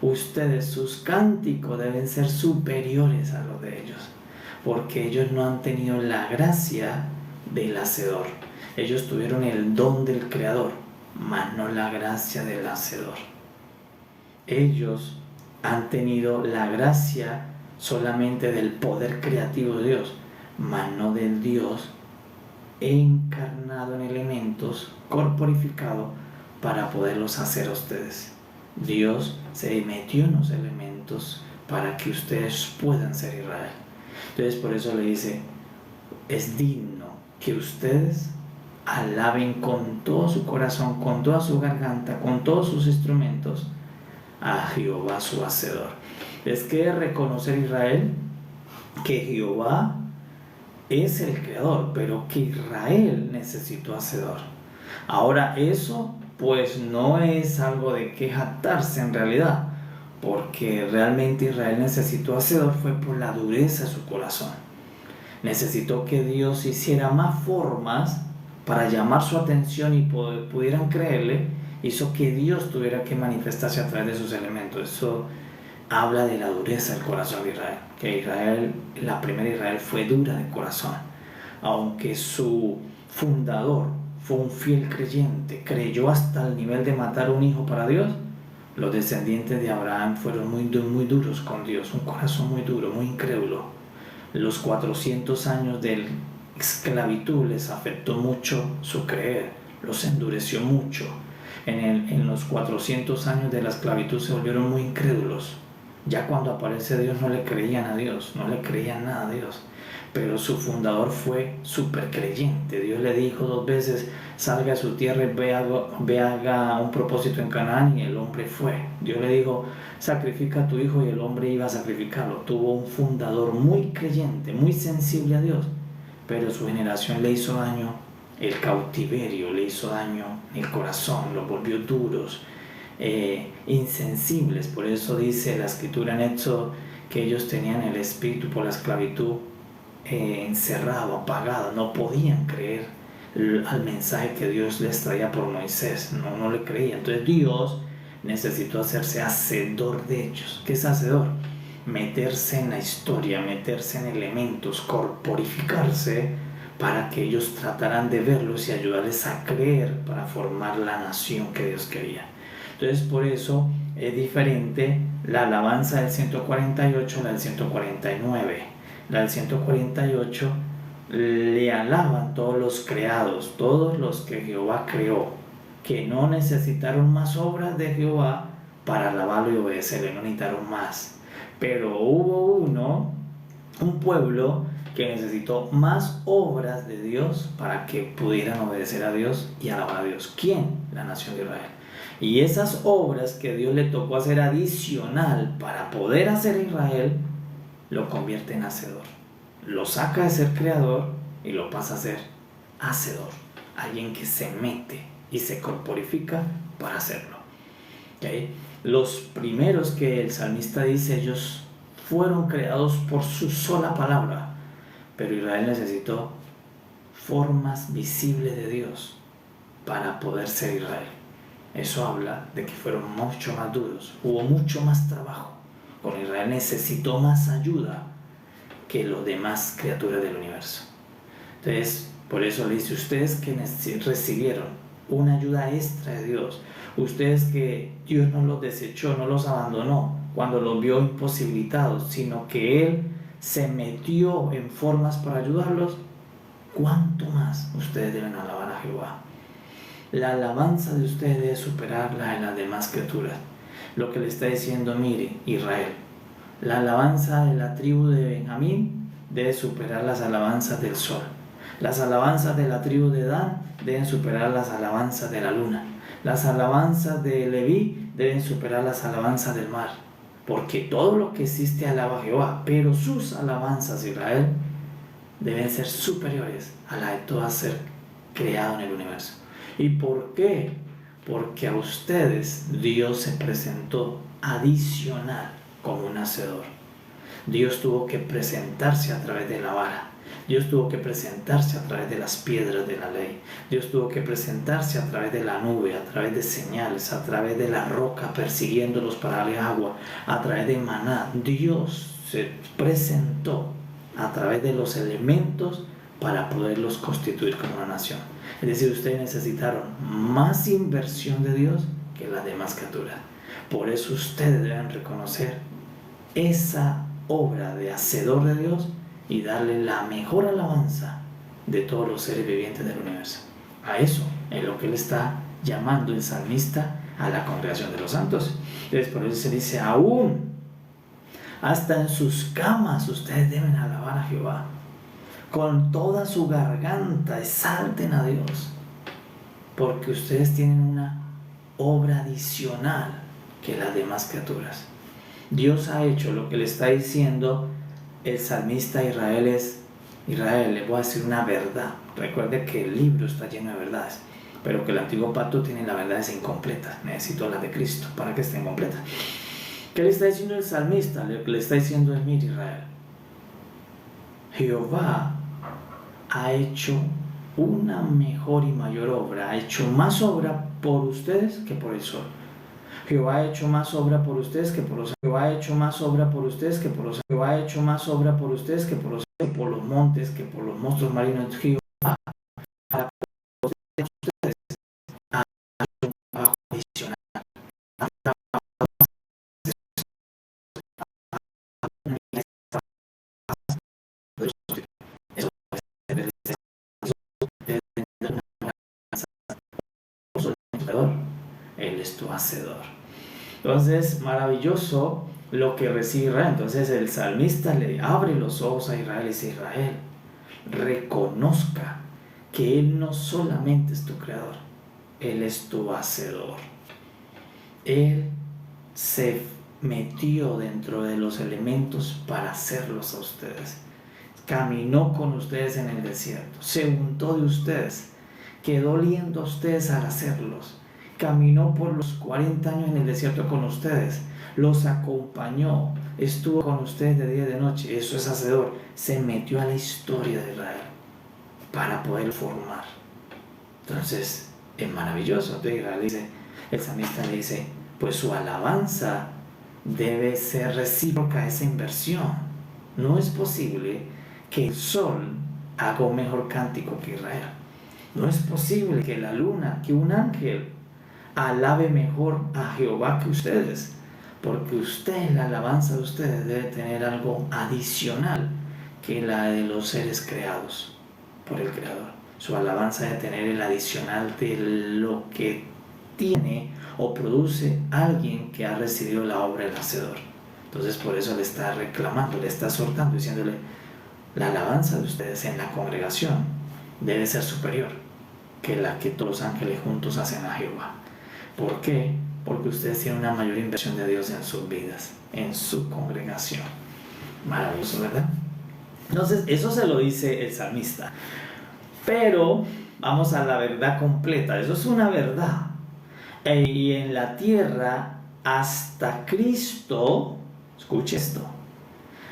Speaker 1: Ustedes, sus cánticos deben ser superiores a los de ellos, porque ellos no han tenido la gracia del hacedor. Ellos tuvieron el don del creador, mas no la gracia del hacedor. Ellos han tenido la gracia solamente del poder creativo de Dios, mas no del Dios encarnado en elementos, corporificado, para poderlos hacer a ustedes. Dios se metió en los elementos para que ustedes puedan ser Israel. Entonces por eso le dice, es digno que ustedes alaben con todo su corazón, con toda su garganta, con todos sus instrumentos a Jehová su hacedor. Es que reconocer Israel que Jehová es el creador, pero que Israel necesitó hacedor. Ahora eso pues no es algo de que jactarse en realidad, porque realmente Israel necesitó hacedor fue por la dureza de su corazón. Necesitó que Dios hiciera más formas para llamar su atención y pudieran creerle. Hizo que Dios tuviera que manifestarse a través de sus elementos. Eso habla de la dureza del corazón de Israel, que Israel, la primera Israel, fue dura de corazón. Aunque su fundador fue un fiel creyente, creyó hasta el nivel de matar un hijo para Dios, los descendientes de Abraham fueron muy duros con Dios, un corazón muy duro, muy incrédulo. Los 400 años de esclavitud les afectó mucho su creer, los endureció mucho. En los 400 años de la esclavitud se volvieron muy incrédulos. Ya cuando aparece Dios no le creían a Dios, no le creían nada a Dios. Pero su fundador fue súper creyente. Dios le dijo 2 veces, salga a su tierra y haga un propósito en Canaán, y el hombre fue. Dios le dijo, sacrifica a tu hijo, y el hombre iba a sacrificarlo. Tuvo un fundador muy creyente, muy sensible a Dios, pero su generación le hizo daño El cautiverio le hizo daño el corazón, los volvió duros, insensibles. Por eso dice la escritura en Éxodo que ellos tenían el espíritu por la esclavitud encerrado, apagado, no podían creer al mensaje que Dios les traía por Moisés, no le creían. Entonces Dios necesitó hacerse hacedor de ellos. ¿Qué es hacedor? Meterse en la historia, meterse en elementos, corporificarse para que ellos trataran de verlos y ayudarles a creer para formar la nación que Dios quería. Entonces por eso es diferente la alabanza del 148 a la del 149. La del 148 le alaban todos los creados, todos los que Jehová creó, que no necesitaron más obras de Jehová para alabarlo y obedecerle, no necesitaron más. Pero hubo un pueblo que necesitó más obras de Dios para que pudieran obedecer a Dios y alabar a Dios. ¿Quién? La nación de Israel. Y esas obras que Dios le tocó hacer adicional para poder hacer Israel, lo convierte en hacedor. Lo saca de ser creador y lo pasa a ser hacedor. Alguien que se mete y se corporifica para hacerlo. ¿Okay? Los primeros que el salmista dice, ellos fueron creados por su sola palabra. Pero Israel necesitó formas visibles de Dios para poder ser Israel. Eso habla de que fueron mucho más duros, hubo mucho más trabajo. Con Israel necesitó más ayuda que los demás criaturas del universo. Entonces, por eso le dice, ustedes que recibieron una ayuda extra de Dios, ustedes que Dios no los desechó, no los abandonó cuando los vio imposibilitados, sino que Él se metió en formas para ayudarlos, ¿cuánto más ustedes deben alabar a Jehová? La alabanza de ustedes debe superar la de las demás criaturas. Lo que le está diciendo, mire, Israel, la alabanza de la tribu de Benjamín debe superar las alabanzas del sol. Las alabanzas de la tribu de Dan deben superar las alabanzas de la luna. Las alabanzas de Leví deben superar las alabanzas del mar. Porque todo lo que existe alaba a Jehová, pero sus alabanzas, Israel, deben ser superiores a la de todo ser creado en el universo. ¿Y por qué? Porque a ustedes Dios se presentó adicional como un hacedor. Dios tuvo que presentarse a través de la vara. Dios tuvo que presentarse a través de las piedras de la ley. Dios tuvo que presentarse a través de la nube, a través de señales, a través de la roca persiguiéndolos para darle agua, a través de maná. Dios se presentó a través de los elementos para poderlos constituir como una nación. Es decir, ustedes necesitaron más inversión de Dios que las demás criaturas. Por eso ustedes deben reconocer esa obra de hacedor de Dios y darle la mejor alabanza de todos los seres vivientes del universo. A eso es lo que él está llamando el salmista a la congregación de los santos. Entonces por eso se dice, aún hasta en sus camas ustedes deben alabar a Jehová. Con toda su garganta exalten a Dios, porque ustedes tienen una obra adicional que las demás criaturas. Dios ha hecho lo que le está diciendo el salmista a Israel es, Israel, le voy a decir una verdad. Recuerde que el libro está lleno de verdades, pero que el antiguo pacto tiene las verdades incompletas. Necesito las de Cristo para que estén completas. ¿Qué le está diciendo el salmista? Lo que le está diciendo es, mira Israel, Jehová ha hecho una mejor y mayor obra, ha hecho más obra por ustedes que por el sol. Jehová ha hecho más obra por ustedes que por los Jehová ha hecho más obra por ustedes que por los Jehová ha hecho más obra por ustedes que por los montes, que por los monstruos marinos. Jehová para ustedes ha hecho un trabajo adicional. Él es tu hacedor. Entonces, maravilloso lo que recibe Israel. Entonces el salmista le abre los ojos a Israel y dice, Israel, reconozca que Él no solamente es tu creador, Él es tu hacedor. Él se metió dentro de los elementos para hacerlos a ustedes. Caminó con ustedes en el desierto, se untó de ustedes, quedó oliendo a ustedes al hacerlos. Caminó por los 40 años en el desierto con ustedes, los acompañó, estuvo con ustedes de día y de noche. Eso es hacedor. Se metió a la historia de Israel para poder formar. Entonces es maravilloso. Entonces Israel dice, el salmista le dice, pues su alabanza debe ser recíproca a esa inversión. No es posible que el sol haga un mejor cántico que Israel. No es posible que la luna, que un ángel alabe mejor a Jehová que ustedes, porque la alabanza de ustedes debe tener algo adicional que la de los seres creados por el Creador. Su alabanza debe tener el adicional de lo que tiene o produce alguien que ha recibido la obra del hacedor. Entonces por eso le está reclamando, le está exhortando, diciéndole, la alabanza de ustedes en la congregación debe ser superior que la que todos los ángeles juntos hacen a Jehová. ¿Por qué? Porque ustedes tienen una mayor inversión de Dios en sus vidas, en su congregación. Maravilloso, ¿verdad? Entonces, eso se lo dice el salmista. Pero vamos a la verdad completa. Eso es una verdad. Y en la tierra, hasta Cristo, escuche esto,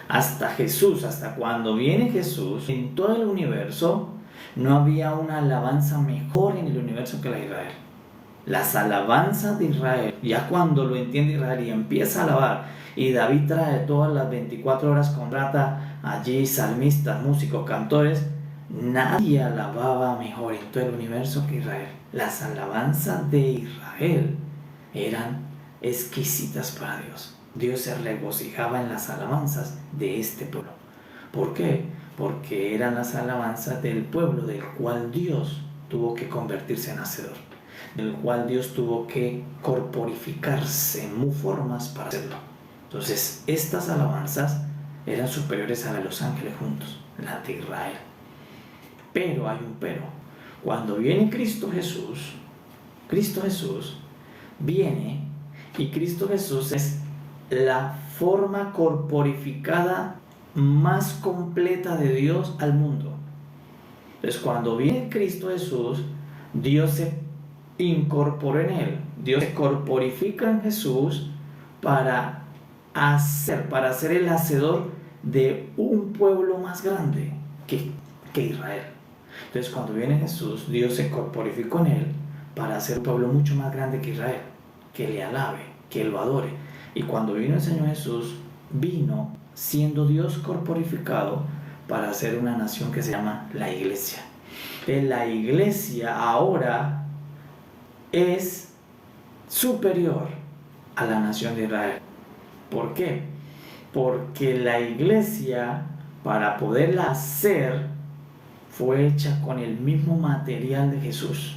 Speaker 1: hasta Jesús, hasta cuando viene Jesús, en todo el universo, no había una alabanza mejor en el universo que la de Israel. Las alabanzas de Israel, ya cuando lo entiende Israel y empieza a alabar, y David trae todas las 24 horas, contrata allí salmistas, músicos, cantores, nadie alababa mejor en todo el universo que Israel. Las alabanzas de Israel eran exquisitas para Dios. Dios se regocijaba en las alabanzas de este pueblo. ¿Por qué? Porque eran las alabanzas del pueblo del cual Dios tuvo que convertirse en hacedor, del cual Dios tuvo que corporificarse en formas para hacerlo. Entonces, estas alabanzas eran superiores a las de los ángeles juntos, las de Israel. Pero hay un pero. Cuando viene Cristo Jesús viene, y Cristo Jesús es la forma corporificada más completa de Dios al mundo. Entonces, cuando viene Cristo Jesús, Dios se incorporó en él. Dios se corporifica en Jesús para ser el hacedor de un pueblo más grande que Israel. Entonces, cuando viene Jesús, Dios se corporificó en él para hacer un pueblo mucho más grande que Israel, que le alabe, que lo adore. Y cuando vino el Señor Jesús, vino siendo Dios corporificado para hacer una nación que se llama la Iglesia. La Iglesia ahora es superior a la nación de Israel. ¿Por qué? Porque la Iglesia, para poderla hacer, fue hecha con el mismo material de Jesús.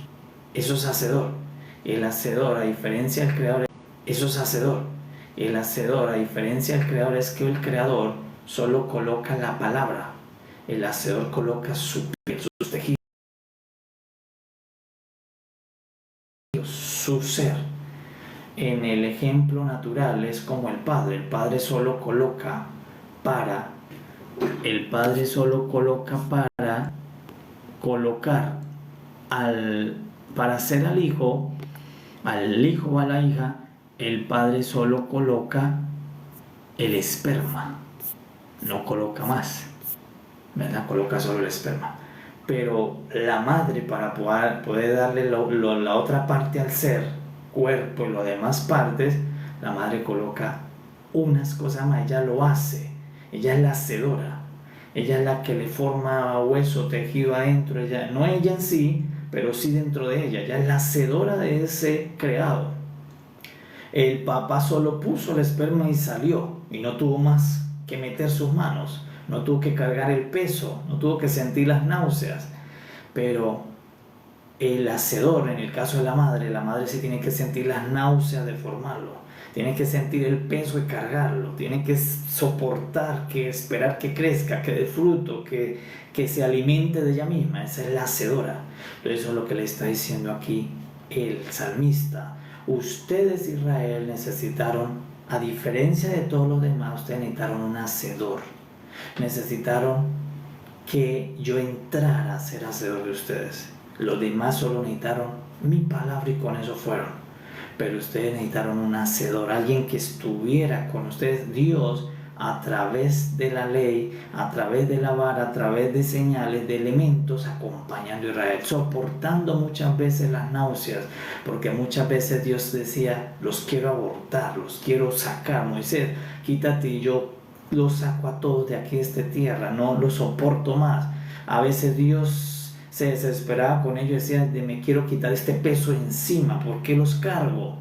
Speaker 1: Eso es hacedor. El hacedor, a diferencia del creador, eso es hacedor. El hacedor, a diferencia del creador, es que el creador solo coloca la palabra. El hacedor coloca su piel, sus tejidos, su ser. En el ejemplo natural es como el Padre. El Padre solo coloca para colocar para hacer al hijo o a la hija. El Padre solo coloca el esperma, no coloca más, ¿verdad? Coloca solo el esperma. Pero la madre, para poder darle la otra parte al ser, cuerpo y las demás partes, la madre coloca unas cosas más. Ella lo hace, ella es la hacedora, ella es la que le forma hueso, tejido adentro. No ella en sí, pero sí dentro de ella. Ella es la hacedora de ese creado. El papá solo puso el esperma y salió, y no tuvo más que meter sus manos, no tuvo que cargar el peso, no tuvo que sentir las náuseas. Pero el hacedor, en el caso de la madre sí tiene que sentir las náuseas de formarlo, tiene que sentir el peso y cargarlo, tiene que soportar, que esperar que crezca, que dé fruto, que se alimente de ella misma. Esa es la hacedora. Eso es lo que le está diciendo aquí el salmista. Ustedes, Israel, necesitaron, a diferencia de todos los demás, ustedes necesitaron un hacedor. Necesitaron que yo entrara a ser hacedor de ustedes. Los demás solo necesitaron mi palabra y con eso fueron. Pero ustedes necesitaron un hacedor, alguien que estuviera con ustedes. Dios, a través de la ley, a través de la vara, a través de señales, de elementos, acompañando a Israel, soportando muchas veces las náuseas, porque muchas veces Dios decía, los quiero abortar, los quiero sacar. Moisés, quítate y yo los saco a todos de aquí de esta tierra, no los soporto más. A veces Dios se desesperaba con ellos y decía, me quiero quitar este peso encima, ¿por qué los cargo?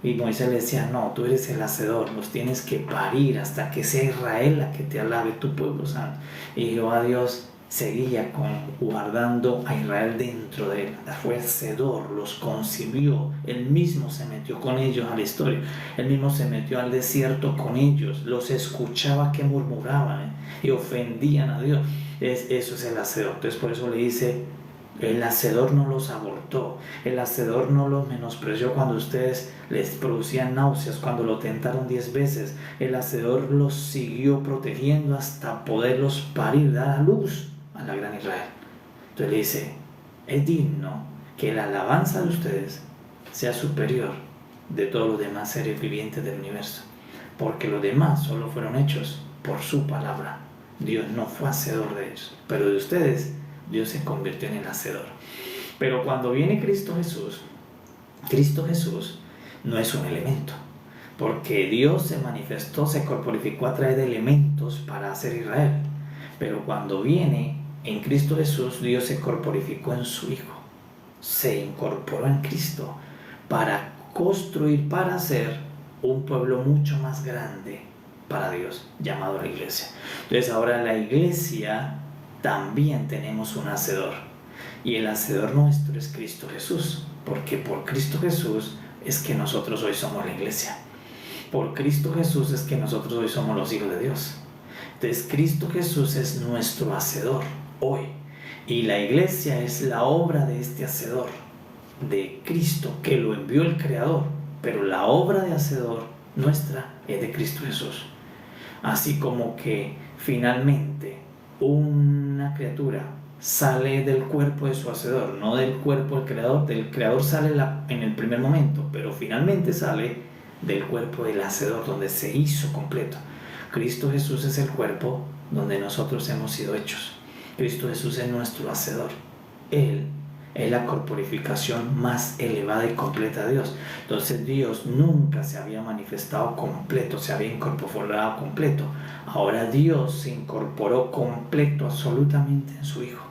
Speaker 1: Y Moisés le decía, no, tú eres el hacedor, los tienes que parir hasta que sea Israel la que te alabe, tu pueblo santo. Y Jehová Dios seguía guardando a Israel dentro de él. Fue hacedor, los concibió, él mismo se metió con ellos a la historia, él mismo se metió al desierto con ellos, los escuchaba que murmuraban y ofendían a Dios. Eso es el hacedor. Entonces por eso le dice, el hacedor no los abortó, el hacedor no los menospreció cuando ustedes les producían náuseas, cuando lo tentaron 10 veces. El hacedor los siguió protegiendo hasta poderlos parir, dar a luz a la gran Israel. Entonces le dice, es digno que la alabanza de ustedes sea superior de todos los demás seres vivientes del universo, porque los demás solo fueron hechos por su palabra. Dios no fue hacedor de ellos, pero de ustedes Dios se convirtió en el hacedor. Pero cuando viene Cristo Jesús no es un elemento, porque Dios se manifestó, se corporificó a través de elementos para hacer Israel. Pero cuando viene en Cristo Jesús, Dios se corporificó en su Hijo, se incorporó en Cristo para construir, para hacer un pueblo mucho más grande para Dios, llamado la iglesia. Entonces ahora la iglesia también tenemos un hacedor, y el hacedor nuestro es Cristo Jesús, porque por Cristo Jesús es que nosotros hoy somos la iglesia. Por Cristo Jesús es que nosotros hoy somos los hijos de Dios. Entonces Cristo Jesús es nuestro hacedor hoy, y la iglesia es la obra de este hacedor, de Cristo, que lo envió el Creador, pero la obra de hacedor nuestra es de Cristo Jesús. Así como que finalmente una criatura sale del cuerpo de su hacedor, no del cuerpo del creador sale en el primer momento, pero finalmente sale del cuerpo del hacedor, donde se hizo completo. Cristo Jesús es el cuerpo donde nosotros hemos sido hechos. Cristo Jesús es nuestro hacedor. Él es la corporificación más elevada y completa de Dios. Entonces Dios nunca se había manifestado completo, se había incorporado completo. Ahora Dios se incorporó completo, absolutamente, en su Hijo.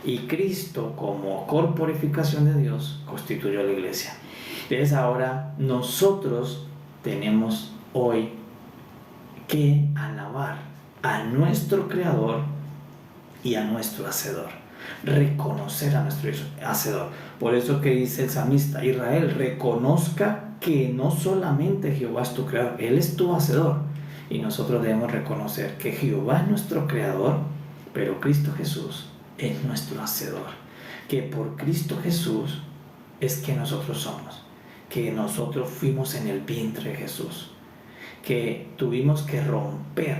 Speaker 1: Y Cristo, como corporificación de Dios, constituyó la iglesia. Entonces ahora nosotros tenemos hoy que alabar a nuestro Creador y a nuestro hacedor, reconocer a nuestro hacedor. Por eso que dice el salmista, Israel, reconozca que no solamente Jehová es tu creador, Él es tu hacedor. Y nosotros debemos reconocer que Jehová es nuestro creador, pero Cristo Jesús es nuestro hacedor. Que por Cristo Jesús es que nosotros somos, que nosotros fuimos en el vientre de Jesús, que tuvimos que romper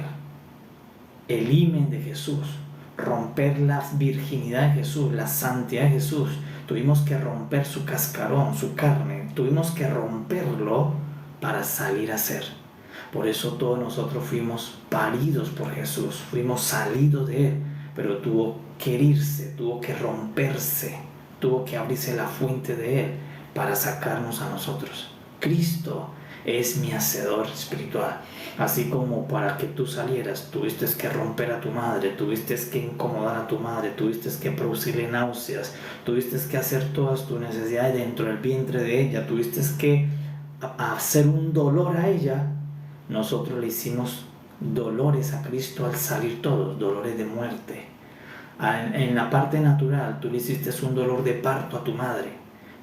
Speaker 1: el himen de Jesús, romper la virginidad de Jesús, la santidad de Jesús. Tuvimos que romper su cascarón, su carne, tuvimos que romperlo para salir a ser. Por eso todos nosotros fuimos paridos por Jesús, fuimos salidos de Él, pero tuvo que herirse, tuvo que romperse, tuvo que abrirse la fuente de Él para sacarnos a nosotros. Cristo es mi hacedor espiritual. Así como para que tú salieras, tuviste que romper a tu madre, tuviste que incomodar a tu madre, tuviste que producirle náuseas, tuviste que hacer todas tus necesidades dentro del vientre de ella, tuviste que hacer un dolor a ella. Nosotros le hicimos dolores a Cristo al salir todos, dolores de muerte. En la parte natural, tú le hiciste un dolor de parto a tu madre,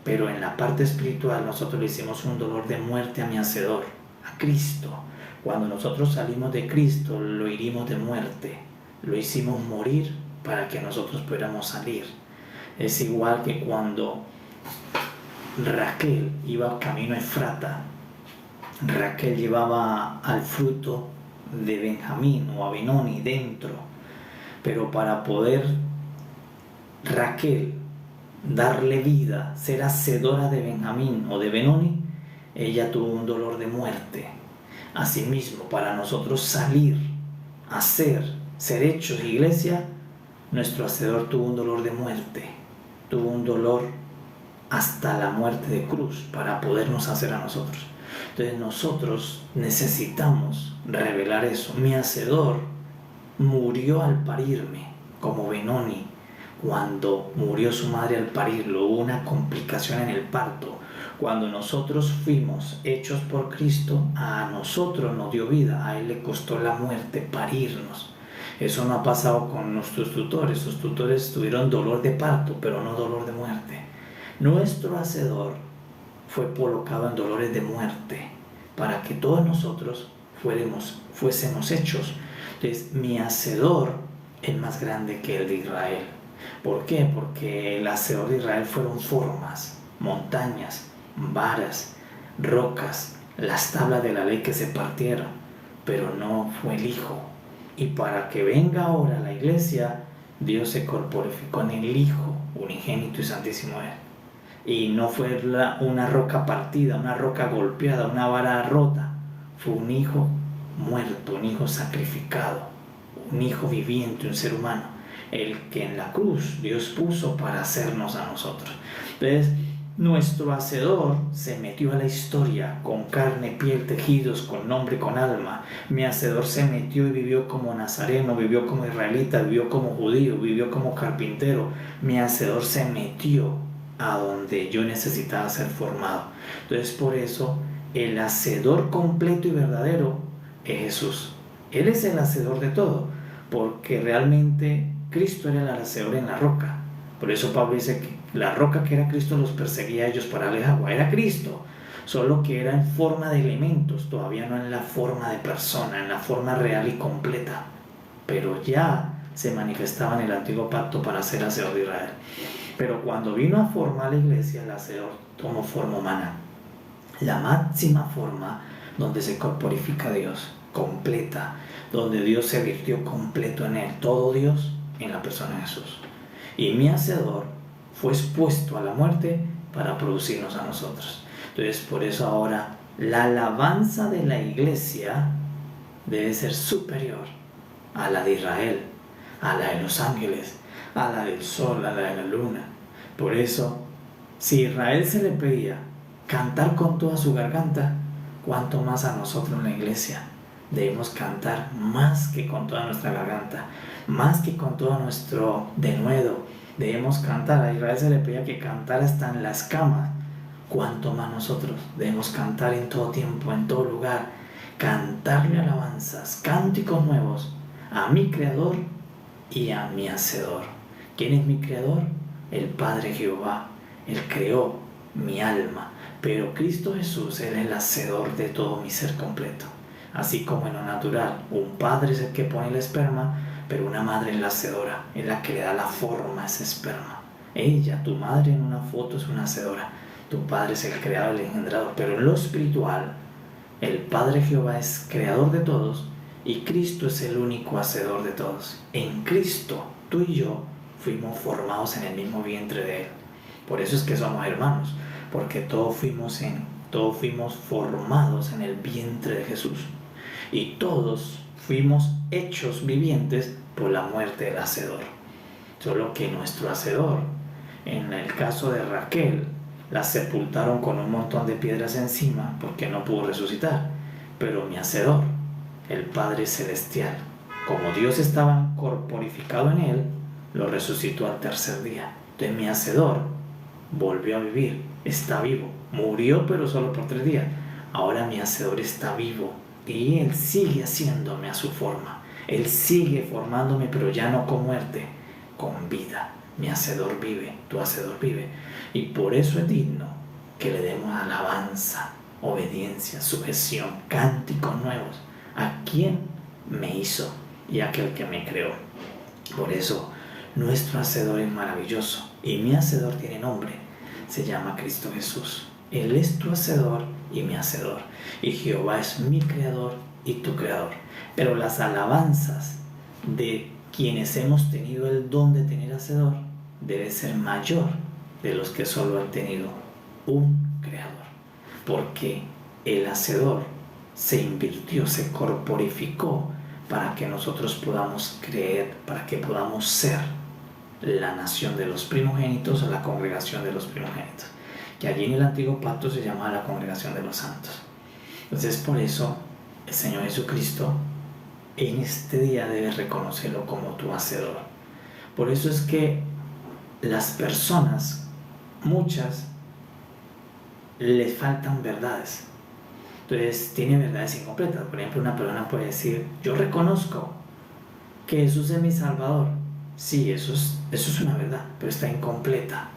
Speaker 1: pero en la parte espiritual nosotros le hicimos un dolor de muerte a mi hacedor, a Cristo. Cuando nosotros salimos de Cristo, lo herimos de muerte, lo hicimos morir para que nosotros pudiéramos salir. Es igual que cuando Raquel iba camino a Efrata, Raquel llevaba al fruto de Benjamín o a Benoni dentro, pero para poder Raquel darle vida, ser hacedora de Benjamín o de Benoni, ella tuvo un dolor de muerte. Asimismo, para nosotros salir, hacer, ser hechos iglesia, nuestro hacedor tuvo un dolor de muerte, tuvo un dolor hasta la muerte de cruz para podernos hacer a nosotros. Entonces nosotros necesitamos revelar eso. Mi hacedor murió al parirme, como Benoni, cuando murió su madre al parirlo, hubo una complicación en el parto. Cuando nosotros fuimos hechos por Cristo, a nosotros nos dio vida, a Él le costó la muerte parirnos. Eso no ha pasado con nuestros tutores. Sus tutores tuvieron dolor de parto, pero no dolor de muerte. Nuestro hacedor fue colocado en dolores de muerte para que todos nosotros fuésemos hechos. Entonces, mi hacedor es más grande que el de Israel. ¿Por qué? Porque el hacedor de Israel fueron formas, montañas, varas, rocas, las tablas de la ley que se partieron, pero no fue el Hijo. Y para que venga ahora la iglesia, Dios se corporificó en el Hijo unigénito y santísimo Él. Y no fue una roca partida, una roca golpeada, una vara rota. Fue un hijo muerto, un hijo sacrificado, un hijo viviente, un ser humano, el que en la cruz Dios puso para hacernos a nosotros. Entonces, nuestro hacedor se metió a la historia con carne, piel, tejidos, con nombre, con alma. Mi hacedor se metió y vivió como nazareno, vivió como israelita, vivió como judío, vivió como carpintero. Mi hacedor se metió a donde yo necesitaba ser formado. Entonces, por eso el hacedor completo y verdadero es Jesús. Él es el hacedor de todo, porque realmente Cristo era el hacedor en la roca. Por eso Pablo dice que la roca que era Cristo los perseguía a ellos para darles agua. Era Cristo, solo que era en forma de elementos, todavía no en la forma de persona, en la forma real y completa. Pero ya se manifestaba en el antiguo pacto para ser hacedor de Israel. Pero cuando vino a formar la iglesia, el hacedor tomó forma humana. La máxima forma donde se corporifica Dios, completa, donde Dios se virtió completo en Él, todo Dios en la persona de Jesús. Y mi hacedor fue expuesto a la muerte para producirnos a nosotros. Entonces, por eso ahora la alabanza de la iglesia debe ser superior a la de Israel, a la de los ángeles, a la del sol, a la de la luna. Por eso, si a Israel se le pedía cantar con toda su garganta, cuánto más a nosotros en la iglesia debemos cantar más que con toda nuestra garganta, más que con todo nuestro denuedo. Debemos cantar. A Israel se le pedía que cantara hasta en las camas, cuánto más nosotros debemos cantar en todo tiempo, en todo lugar, cantarle alabanzas, cánticos nuevos a mi Creador y a mi Hacedor. ¿Quién es mi Creador? El Padre Jehová. Él creó mi alma, pero Cristo Jesús es el Hacedor de todo mi ser completo. Así como en lo natural, un padre es el que pone el esperma, pero una madre es la hacedora, es la que le da la forma a ese esperma. Ella, tu madre en una foto es una hacedora, tu padre es el creador, el engendrador, pero en lo espiritual, el Padre Jehová es creador de todos y Cristo es el único hacedor de todos. En Cristo, tú y yo fuimos formados en el mismo vientre de Él. Por eso es que somos hermanos, porque todos fuimos formados en el vientre de Jesús. Y todos fuimos hechos vivientes por la muerte del hacedor. Solo que nuestro hacedor, en el caso de Raquel, la sepultaron con un montón de piedras encima porque no pudo resucitar. Pero mi hacedor, el Padre Celestial, como Dios estaba corporificado en él, lo resucitó al tercer día. Entonces mi hacedor volvió a vivir, está vivo. Murió pero solo por 3 días. Ahora mi hacedor está vivo y Él sigue haciéndome a su forma. Él sigue formándome, pero ya no con muerte, con vida. Mi hacedor vive, tu hacedor vive. Y por eso es digno que le demos alabanza, obediencia, sujeción, cánticos nuevos a quien me hizo y a aquel que me creó. Por eso nuestro hacedor es maravilloso y mi hacedor tiene nombre, se llama Cristo Jesús. Él es tu hacedor y mi hacedor, y Jehová es mi creador y tu creador. Pero las alabanzas de quienes hemos tenido el don de tener hacedor debe ser mayor de los que solo han tenido un creador, porque el hacedor se invirtió, se corporificó para que nosotros podamos creer, para que podamos ser la nación de los primogénitos o la congregación de los primogénitos, que allí en el antiguo pacto se llamaba la congregación de los santos. Entonces, por eso el Señor Jesucristo en este día debes reconocerlo como tu hacedor. Por eso es que las personas, muchas, les faltan verdades. Entonces tiene verdades incompletas. Por ejemplo, una persona puede decir: yo reconozco que Jesús es mi Salvador. Sí, eso es una verdad, pero está incompleta.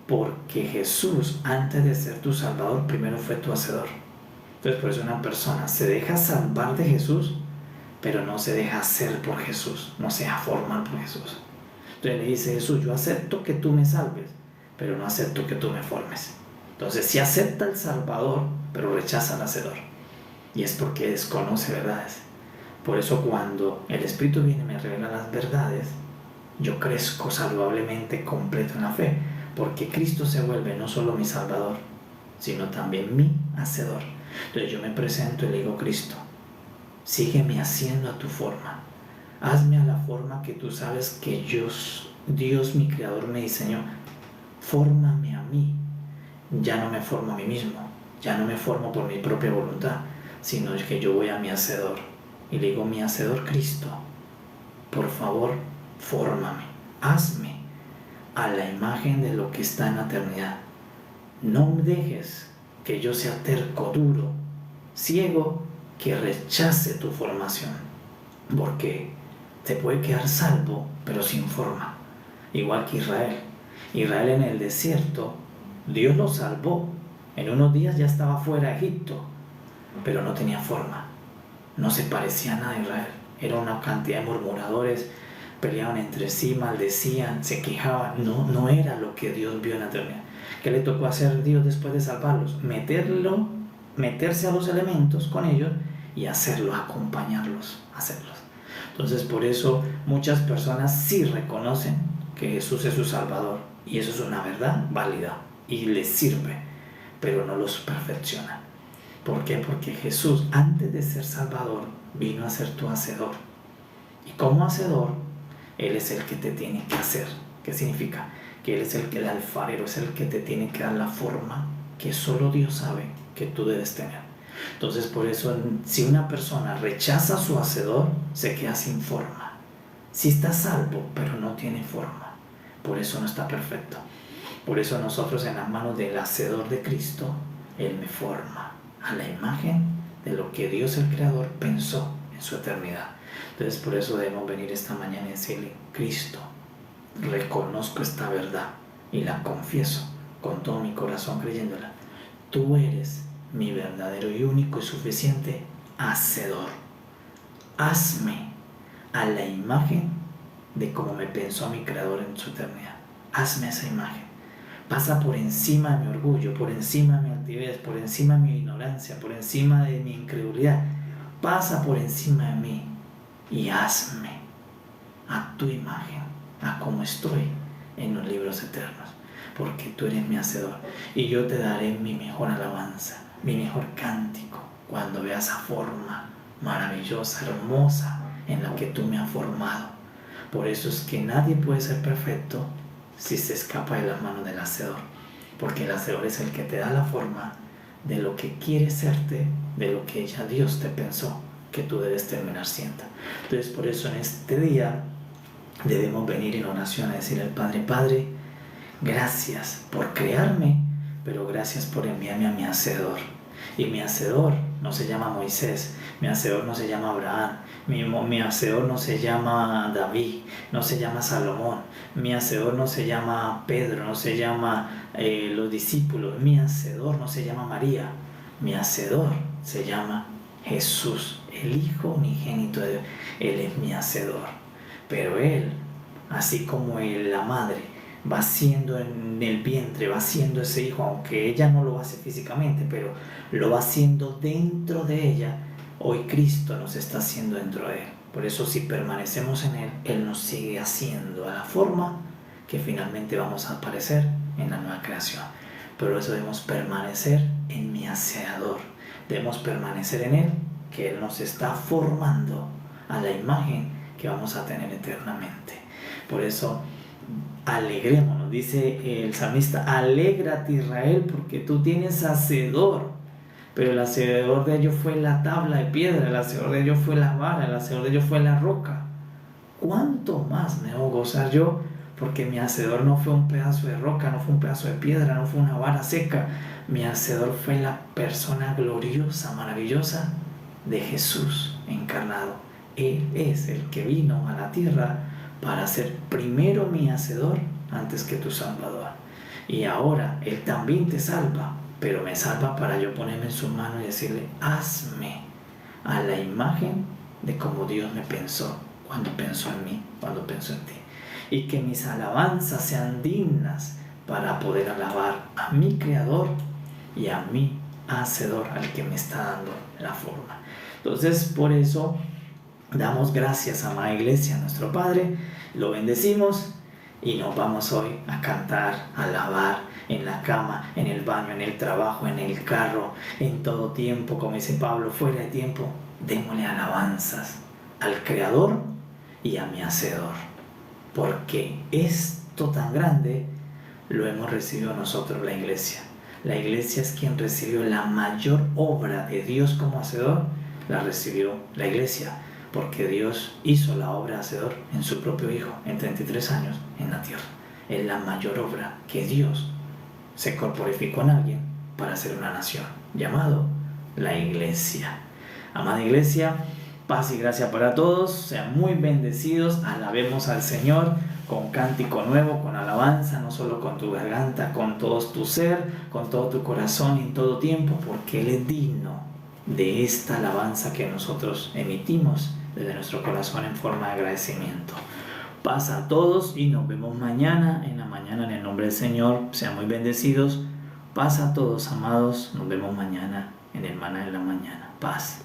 Speaker 1: Porque Jesús, antes de ser tu Salvador, primero fue tu hacedor. Entonces, por eso una persona se deja salvar de Jesús, pero no se deja hacer por Jesús, no se deja formar por Jesús. Entonces le dice Jesús: yo acepto que tú me salves, pero no acepto que tú me formes. Entonces sí acepta al Salvador, pero rechaza al hacedor. Y es porque desconoce verdades. Por eso cuando el Espíritu viene y me revela las verdades, yo crezco saludablemente completo en la fe, porque Cristo se vuelve no solo mi Salvador, sino también mi hacedor. Entonces yo me presento y le digo: Cristo, sígueme haciendo a tu forma, hazme a la forma que tú sabes que Dios mi Creador me diseñó. Fórmame a mí. Ya no me formo a mí mismo, ya no me formo por mi propia voluntad, sino que yo voy a mi hacedor y le digo: mi hacedor Cristo, por favor, fórmame, hazme a la imagen de lo que está en la eternidad. No me dejes que yo sea terco, duro, ciego, que rechace tu formación, porque te puede quedar salvo, pero sin forma. Igual que Israel en el desierto, Dios lo salvó. En unos días ya estaba fuera de Egipto, pero no tenía forma. No se parecía a nada a Israel. Era una cantidad de murmuradores, peleaban entre sí, maldecían, se quejaban. No era lo que Dios vio en la eternidad. ¿Qué le tocó hacer Dios después de salvarlos? Meterse a los elementos con ellos y hacerlos, acompañarlos, hacerlos. Entonces, por eso muchas personas sí reconocen que Jesús es su Salvador, y eso es una verdad válida y les sirve, pero no los perfecciona. ¿Por qué? Porque Jesús, antes de ser Salvador, vino a ser tu hacedor, y como hacedor Él es el que te tiene que hacer. ¿Qué significa? Que Él es el alfarero, es el que te tiene que dar la forma que solo Dios sabe que tú debes tener. Entonces, por eso, si una persona rechaza a su hacedor, se queda sin forma. Sí está salvo, pero no tiene forma. Por eso no está perfecto. Por eso nosotros, en las manos del hacedor de Cristo, Él me forma a la imagen de lo que Dios el Creador pensó en su eternidad. Entonces, por eso debemos venir esta mañana y decirle: Cristo, reconozco esta verdad y la confieso con todo mi corazón, creyéndola. Tú eres mi verdadero y único y suficiente hacedor. Hazme a la imagen de cómo me pensó mi Creador en su eternidad. Hazme esa imagen. Pasa por encima de mi orgullo, por encima de mi altivez, por encima de mi ignorancia, por encima de mi incredulidad. Pasa por encima de mí y hazme a tu imagen, a como estoy en los libros eternos, porque tú eres mi hacedor, y yo te daré mi mejor alabanza, mi mejor cántico, cuando veas esa forma maravillosa, hermosa, en la que tú me has formado. Por eso es que nadie puede ser perfecto si se escapa de las manos del hacedor, porque el hacedor es el que te da la forma de lo que quiere serte, de lo que ya Dios te pensó que tú debes terminar siendo. Entonces, por eso en este día debemos venir en oración a decir al Padre: Padre, gracias por crearme, pero gracias por enviarme a mi hacedor. Y mi hacedor no se llama Moisés, mi hacedor no se llama Abraham, mi hacedor no se llama David, no se llama Salomón, mi hacedor no se llama Pedro, no se llama los discípulos, mi hacedor no se llama María, mi hacedor se llama Jesús, el Hijo unigénito de Dios. Él es mi hacedor. Pero Él, así como la madre va haciendo en el vientre, va haciendo ese hijo, aunque ella no lo hace físicamente, pero lo va haciendo dentro de ella, hoy Cristo nos está haciendo dentro de Él. Por eso, si permanecemos en Él, Él nos sigue haciendo a la forma que finalmente vamos a aparecer en la nueva creación. Pero eso debemos permanecer en mi Hacedor, debemos permanecer en Él, que Él nos está formando a la imagen que vamos a tener eternamente. Por eso, alegrémonos, dice el salmista, alégrate Israel, porque tú tienes hacedor. Pero el hacedor de ellos fue la tabla de piedra, el hacedor de ellos fue la vara, el hacedor de ellos fue la roca. ¿Cuánto más me debo gozar yo? Porque mi hacedor no fue un pedazo de roca, no fue un pedazo de piedra, no fue una vara seca. Mi hacedor fue la persona gloriosa, maravillosa de Jesús encarnado. Él es el que vino a la tierra para ser primero mi hacedor antes que tu salvador. Y ahora Él también te salva, pero me salva para yo ponerme en su mano y decirle, hazme a la imagen de como Dios me pensó cuando pensó en mí, cuando pensó en ti. Y que mis alabanzas sean dignas para poder alabar a mi Creador y a mi Hacedor, al que me está dando la forma. Entonces, por eso damos gracias, amada iglesia, a nuestro Padre, lo bendecimos y nos vamos hoy a cantar, a alabar en la cama, en el baño, en el trabajo, en el carro, en todo tiempo, como dice Pablo, fuera de tiempo, démosle alabanzas al Creador y a mi Hacedor, porque esto tan grande lo hemos recibido nosotros, la iglesia. La iglesia es quien recibió la mayor obra de Dios como Hacedor, la recibió la iglesia, porque Dios hizo la obra de Hacedor en su propio Hijo, en 33 años en la tierra. Es la mayor obra que Dios se corporificó en alguien para hacer una nación, llamado la iglesia. Amada iglesia, paz y gracia para todos, sean muy bendecidos, alabemos al Señor con cántico nuevo, con alabanza, no solo con tu garganta, con todo tu ser, con todo tu corazón y en todo tiempo, porque Él es digno de esta alabanza que nosotros emitimos desde nuestro corazón en forma de agradecimiento. Paz a todos y nos vemos mañana en la mañana en el nombre del Señor. Sean muy bendecidos. Paz a todos, amados. Nos vemos mañana en el maná de la mañana. Paz.